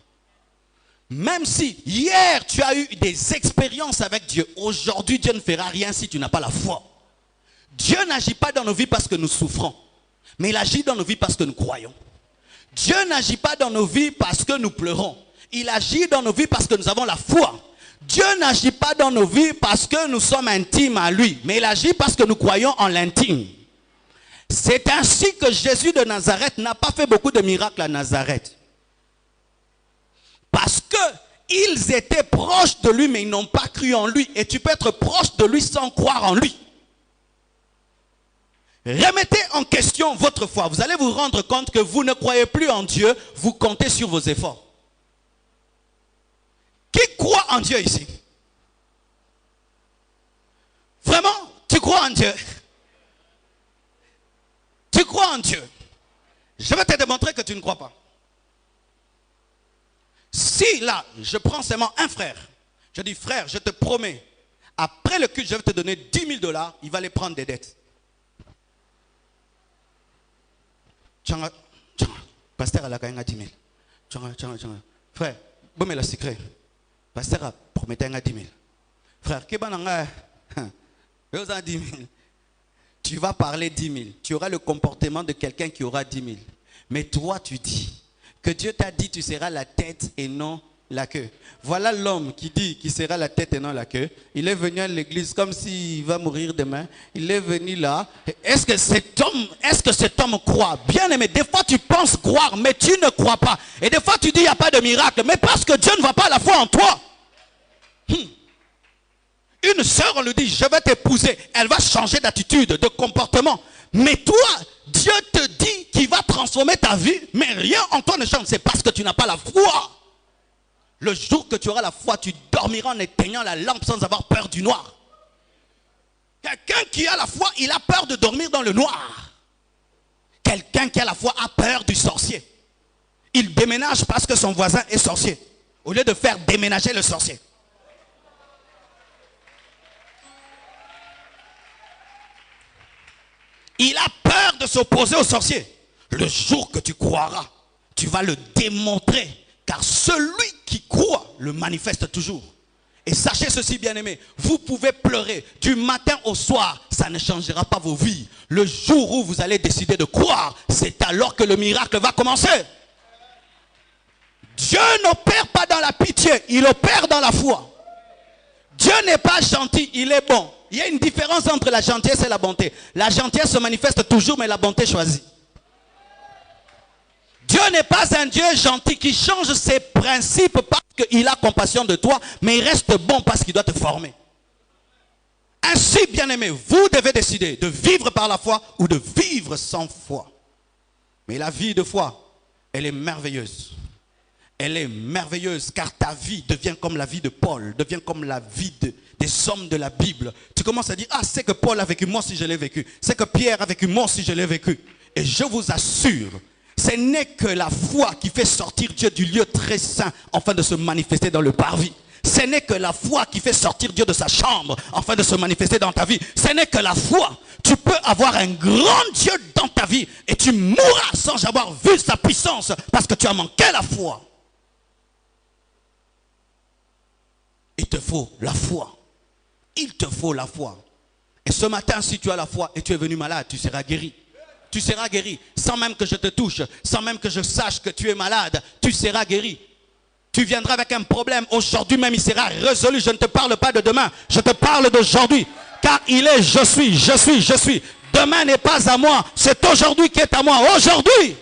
Même si hier tu as eu des expériences avec Dieu, aujourd'hui Dieu ne fera rien si tu n'as pas la foi. Dieu n'agit pas dans nos vies parce que nous souffrons, mais il agit dans nos vies parce que nous croyons. Dieu n'agit pas dans nos vies parce que nous pleurons. Il agit dans nos vies parce que nous avons la foi. Dieu n'agit pas dans nos vies parce que nous sommes intimes à lui, mais il agit parce que nous croyons en l'intime. C'est ainsi que Jésus de Nazareth n'a pas fait beaucoup de miracles à Nazareth. Parce qu'ils étaient proches de lui, mais ils n'ont pas cru en lui. Et tu peux être proche de lui sans croire en lui. Remettez en question votre foi. Vous allez vous rendre compte que vous ne croyez plus en Dieu, vous comptez sur vos efforts. Qui croit en Dieu ici? Vraiment, tu crois en Dieu? Tu crois en Dieu? Je vais te démontrer que tu ne crois pas. Si là, je prends seulement un frère, je dis frère, je te promets, après le culte, je vais te donner 10 000 $, il va aller prendre des dettes. Pasteur a la 10 000. Frère, bon mais le secret. Pasteur a promis 10 000. Frère, tu vas parler 10 000. Tu auras le comportement de quelqu'un qui aura 10 000. Mais toi, tu dis que Dieu t'a dit tu seras la tête et non la queue. Voilà l'homme qui dit qu'il sera la tête et non la queue. Il est venu à l'église comme s'il va mourir demain. Il est venu là. Est-ce que cet homme croit? Bien aimé, des fois tu penses croire, mais tu ne crois pas. Et des fois tu dis il n'y a pas de miracle. Mais parce que Dieu ne voit pas la foi en toi. Une sœur, on lui dit, je vais t'épouser. Elle va changer d'attitude, de comportement. Mais toi, Dieu te dit qu'il va transformer ta vie, mais rien en toi ne change. C'est parce que tu n'as pas la foi. Le jour que tu auras la foi, tu dormiras en éteignant la lampe sans avoir peur du noir. Quelqu'un qui a la foi, il a peur de dormir dans le noir. Quelqu'un qui a la foi a peur du sorcier. Il déménage parce que son voisin est sorcier, au lieu de faire déménager le sorcier. Il a peur de s'opposer au sorcier. Le jour que tu croiras, tu vas le démontrer. Car celui qui croit le manifeste toujours. Et sachez ceci, bien-aimés, vous pouvez pleurer du matin au soir, ça ne changera pas vos vies. Le jour où vous allez décider de croire, c'est alors que le miracle va commencer. Dieu n'opère pas dans la pitié, il opère dans la foi. Dieu n'est pas gentil, il est bon. Il y a une différence entre la gentillesse et la bonté. La gentillesse se manifeste toujours, mais la bonté choisit. Dieu n'est pas un Dieu gentil qui change ses principes parce qu'il a compassion de toi, mais il reste bon parce qu'il doit te former. Ainsi, bien-aimés, vous devez décider de vivre par la foi ou de vivre sans foi. Mais la vie de foi, elle est merveilleuse. Elle est merveilleuse car ta vie devient comme la vie de Paul, devient comme la vie des hommes de la Bible. Tu commences à dire, ah, c'est que Paul a vécu, moi aussi je l'ai vécu. C'est que Pierre a vécu, moi aussi je l'ai vécu. Et je vous assure, ce n'est que la foi qui fait sortir Dieu du lieu très saint afin de se manifester dans le parvis. Ce n'est que la foi qui fait sortir Dieu de sa chambre afin de se manifester dans ta vie. Ce n'est que la foi. Tu peux avoir un grand Dieu dans ta vie et tu mourras sans avoir vu sa puissance parce que tu as manqué la foi. Il te faut la foi. Il te faut la foi. Et ce matin, si tu as la foi et tu es venu malade, tu seras guéri. Tu seras guéri. Sans même que je te touche, sans même que je sache que tu es malade, tu seras guéri. Tu viendras avec un problème. Aujourd'hui même, il sera résolu. Je ne te parle pas de demain. Je te parle d'aujourd'hui. Car il est je suis, je suis, je suis. Demain n'est pas à moi. C'est aujourd'hui qui est à moi. Aujourd'hui.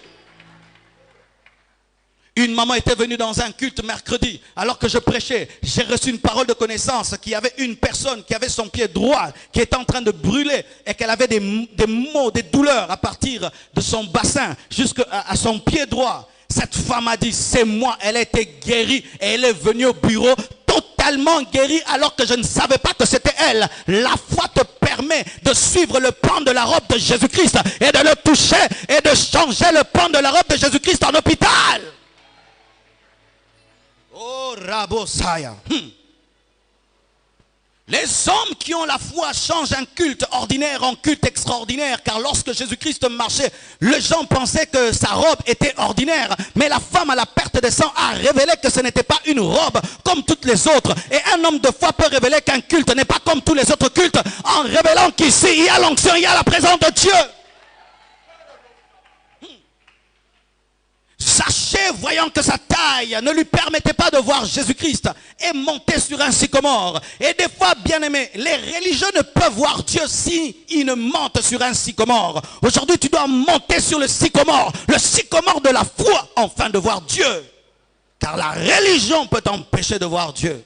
Une maman était venue dans un culte mercredi, alors que je prêchais, j'ai reçu une parole de connaissance qu'il y avait une personne qui avait son pied droit, qui était en train de brûler et qu'elle avait des maux, des douleurs à partir de son bassin jusqu'à son pied droit. Cette femme a dit, c'est moi, elle a été guérie et elle est venue au bureau totalement guérie alors que je ne savais pas que c'était elle. La foi te permet de suivre le pan de la robe de Jésus-Christ et de le toucher et de changer le pan de la robe de Jésus-Christ en hôpital. Oh, Rabosaya. Les hommes qui ont la foi changent un culte ordinaire en culte extraordinaire. Car lorsque Jésus-Christ marchait, les gens pensaient que sa robe était ordinaire. Mais la femme à la perte de sang a révélé que ce n'était pas une robe comme toutes les autres. Et un homme de foi peut révéler qu'un culte n'est pas comme tous les autres cultes en révélant qu'ici il y a l'onction, il y a la présence de Dieu. Sachez, voyant que sa taille ne lui permettait pas de voir Jésus-Christ, et monter sur un sycomore. Et des fois, bien aimés, les religieux ne peuvent voir Dieu s'ils ne montent sur un sycomore. Aujourd'hui, tu dois monter sur le sycomore de la foi, afin de voir Dieu. Car la religion peut t'empêcher de voir Dieu.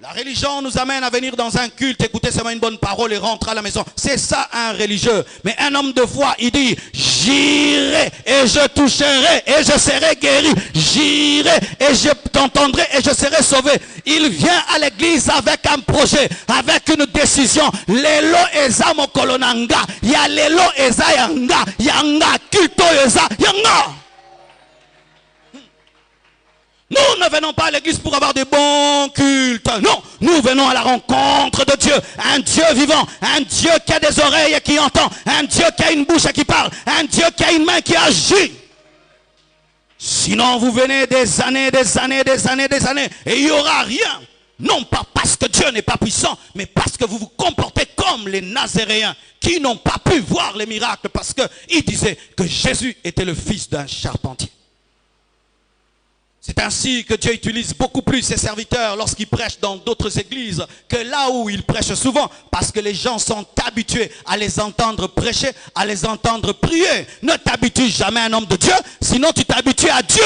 La religion nous amène à venir dans un culte, écouter seulement une bonne parole et rentrer à la maison. C'est ça un religieux. Mais un homme de foi, il dit, j'irai et je toucherai et je serai guéri. J'irai et je t'entendrai et je serai sauvé. Il vient à l'église avec un projet, avec une décision. Lelo eza mokolonanga. Ya lelo eza yanga. Yanga kulto eza yanga. Nous ne venons pas à l'église pour avoir des bons cultes. Non, nous venons à la rencontre de Dieu. Un Dieu vivant, un Dieu qui a des oreilles et qui entend. Un Dieu qui a une bouche et qui parle. Un Dieu qui a une main qui agit. Sinon, vous venez des années et il n'y aura rien. Non pas parce que Dieu n'est pas puissant, mais parce que vous vous comportez comme les Nazaréens qui n'ont pas pu voir les miracles parce qu'ils disaient que Jésus était le fils d'un charpentier. C'est ainsi que Dieu utilise beaucoup plus ses serviteurs lorsqu'ils prêchent dans d'autres églises que là où ils prêchent souvent. Parce que les gens sont habitués à les entendre prêcher, à les entendre prier. Ne t'habitue jamais à un homme de Dieu, sinon tu t'habitues à Dieu.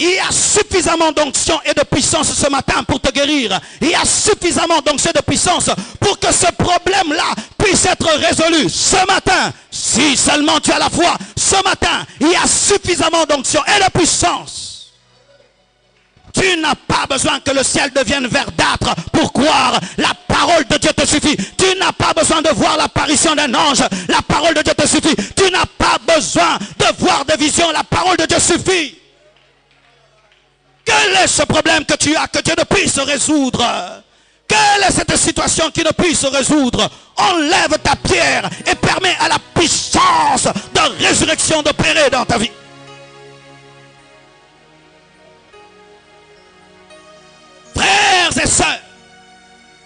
Il y a suffisamment d'onction et de puissance ce matin pour te guérir. Il y a suffisamment d'onction et de puissance pour que ce problème-là puisse être résolu ce matin. Si seulement tu as la foi, ce matin, il y a suffisamment d'onction et de puissance. Tu n'as pas besoin que le ciel devienne verdâtre pour croire. La parole de Dieu te suffit. Tu n'as pas besoin de voir l'apparition d'un ange. La parole de Dieu te suffit. Tu n'as pas besoin de voir des visions. La parole de Dieu suffit. Quel est ce problème que tu as que Dieu ne puisse résoudre? Quelle est cette situation qui ne puisse résoudre? Enlève ta pierre et permets à la puissance de résurrection d'opérer dans ta vie. et sœurs,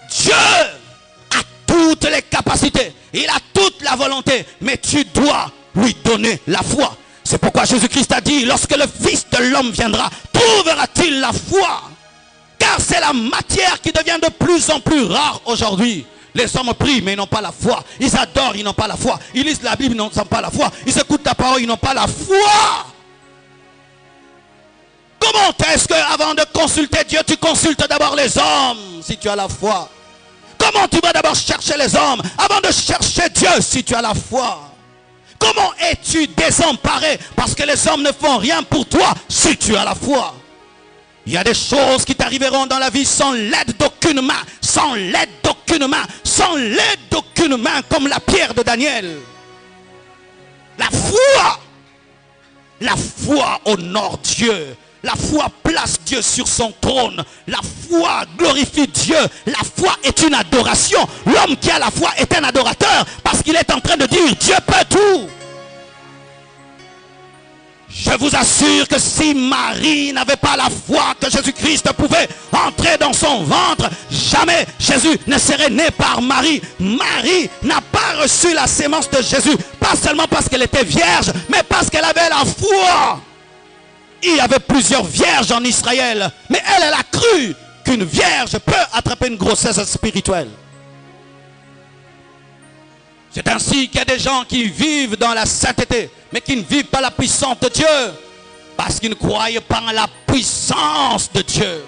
Dieu a toutes les capacités, il a toute la volonté, mais tu dois lui donner la foi. C'est pourquoi Jésus-Christ a dit, lorsque le Fils de l'homme viendra, trouvera-t-il la foi? Car c'est la matière qui devient de plus en plus rare aujourd'hui. Les hommes prient mais ils n'ont pas la foi. Ils adorent, ils n'ont pas la foi. Ils lisent la Bible, ils n'ont pas la foi. Ils écoutent ta parole, ils n'ont pas la foi. Comment est-ce qu'avant de consulter Dieu, tu consultes d'abord les hommes si tu as la foi? Comment tu vas d'abord chercher les hommes avant de chercher Dieu si tu as la foi? Comment es-tu désemparé parce que les hommes ne font rien pour toi si tu as la foi? Il y a des choses qui t'arriveront dans la vie sans l'aide d'aucune main, sans l'aide d'aucune main, sans l'aide d'aucune main, comme la pierre de Daniel. La foi honore Dieu. La foi place Dieu sur son trône. La foi glorifie Dieu. La foi est une adoration. L'homme qui a la foi est un adorateur parce qu'il est en train de dire Dieu peut tout. Je vous assure que si Marie n'avait pas la foi que Jésus-Christ pouvait entrer dans son ventre, jamais Jésus ne serait né par Marie. Marie n'a pas reçu la sémence de Jésus, pas seulement parce qu'elle était vierge, mais parce qu'elle avait la foi. Il y avait plusieurs vierges en Israël, mais elle a cru qu'une vierge peut attraper une grossesse spirituelle. C'est ainsi qu'il y a des gens qui vivent dans la sainteté, mais qui ne vivent pas la puissance de Dieu, parce qu'ils ne croient pas en la puissance de Dieu.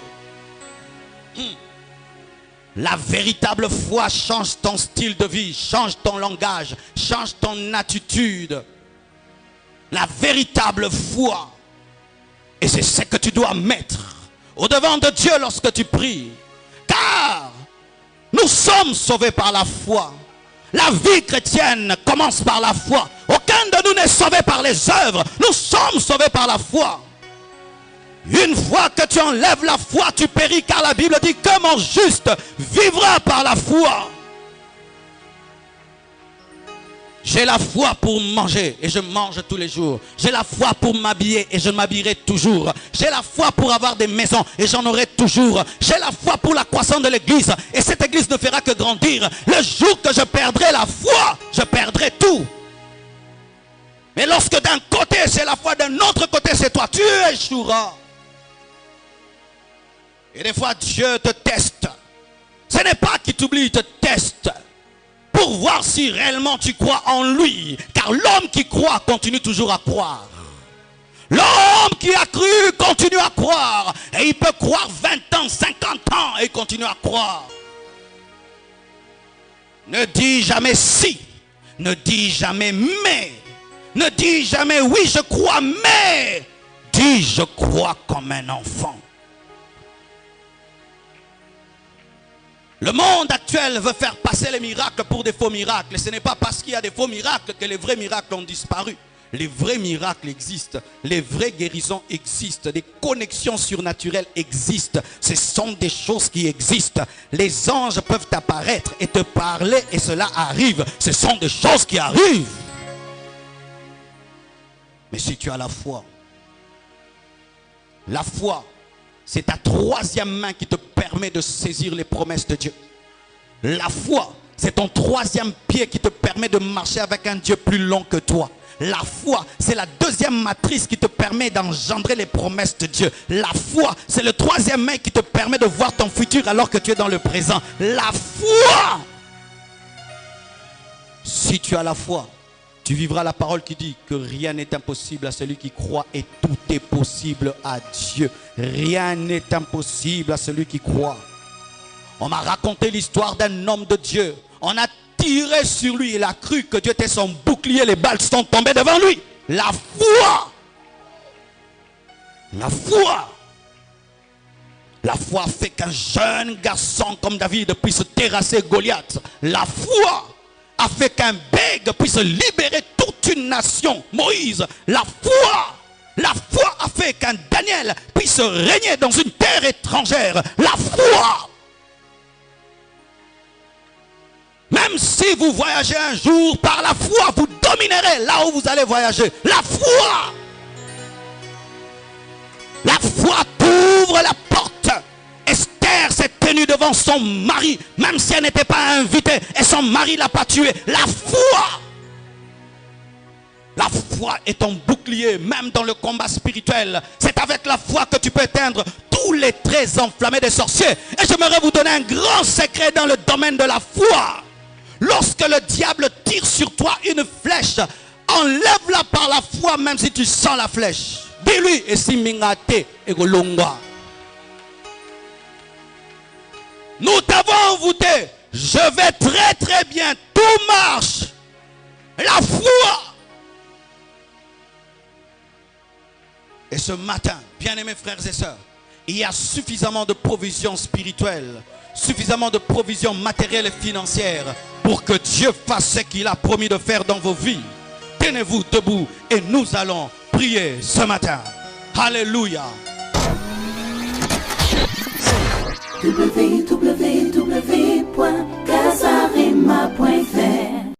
La véritable foi change ton style de vie, change ton langage, change ton attitude. La véritable foi. Et c'est ce que tu dois mettre au devant de Dieu lorsque tu pries. Car nous sommes sauvés par la foi. La vie chrétienne commence par la foi. Aucun de nous n'est sauvé par les œuvres. Nous sommes sauvés par la foi. Une fois que tu enlèves la foi, tu péris, car la Bible dit que mon juste vivra par la foi. J'ai la foi pour manger et je mange tous les jours. J'ai la foi pour m'habiller et je m'habillerai toujours. J'ai la foi pour avoir des maisons et j'en aurai toujours. J'ai la foi pour la croissance de l'église et cette église ne fera que grandir. Le jour que je perdrai la foi, je perdrai tout. Mais lorsque d'un côté c'est la foi, d'un autre côté c'est toi, tu échoueras. Et des fois Dieu te teste. Ce n'est pas qu'il t'oublie, il te teste. Pour voir si réellement tu crois en lui. Car l'homme qui croit continue toujours à croire. L'homme qui a cru continue à croire. Et il peut croire 20 ans, 50 ans et il continue à croire. Ne dis jamais si. Ne dis jamais mais. Ne dis jamais oui je crois mais. Dis je crois comme un enfant. Le monde actuel veut faire passer les miracles pour des faux miracles. Et ce n'est pas parce qu'il y a des faux miracles que les vrais miracles ont disparu. Les vrais miracles existent. Les vraies guérisons existent. Des connexions surnaturelles existent. Ce sont des choses qui existent. Les anges peuvent apparaître et te parler et cela arrive. Ce sont des choses qui arrivent. Mais si tu as la foi, c'est ta troisième main qui te permet de saisir les promesses de Dieu. La foi, c'est ton troisième pied qui te permet de marcher avec un Dieu plus long que toi. La foi, c'est la deuxième matrice qui te permet d'engendrer les promesses de Dieu. La foi, c'est le troisième main qui te permet de voir ton futur alors que tu es dans le présent. La foi! Si tu as la foi, tu vivras la parole qui dit que rien n'est impossible à celui qui croit et tout est possible à Dieu. Rien n'est impossible à celui qui croit. On m'a raconté l'histoire d'un homme de Dieu. On a tiré sur lui, il a cru que Dieu était son bouclier, les balles sont tombées devant lui. La foi! La foi! La foi fait qu'un jeune garçon comme David puisse terrasser Goliath. La foi a fait qu'un bègue puisse libérer toute une nation. Moïse, la foi a fait qu'un Daniel puisse régner dans une terre étrangère. La foi. Même si vous voyagez un jour par la foi, vous dominerez là où vous allez voyager. La foi. La foi t'ouvre la porte. Esther s'est tenue devant son mari, même si elle n'était pas invitée et son mari ne l'a pas tuée. La foi! La foi est ton bouclier, même dans le combat spirituel. C'est avec la foi que tu peux éteindre tous les traits enflammés des sorciers. Et j'aimerais vous donner un grand secret dans le domaine de la foi. Lorsque le diable tire sur toi une flèche, enlève-la par la foi, même si tu sens la flèche. Dis-lui, et si mingate et golongwa. Nous t'avons envoûté. Je vais très très bien. Tout marche. La foi. Et ce matin, bien-aimés frères et sœurs, il y a suffisamment de provisions spirituelles, suffisamment de provisions matérielles et financières pour que Dieu fasse ce qu'il a promis de faire dans vos vies. Tenez-vous debout et nous allons prier ce matin. Alléluia.
www.casarema.fr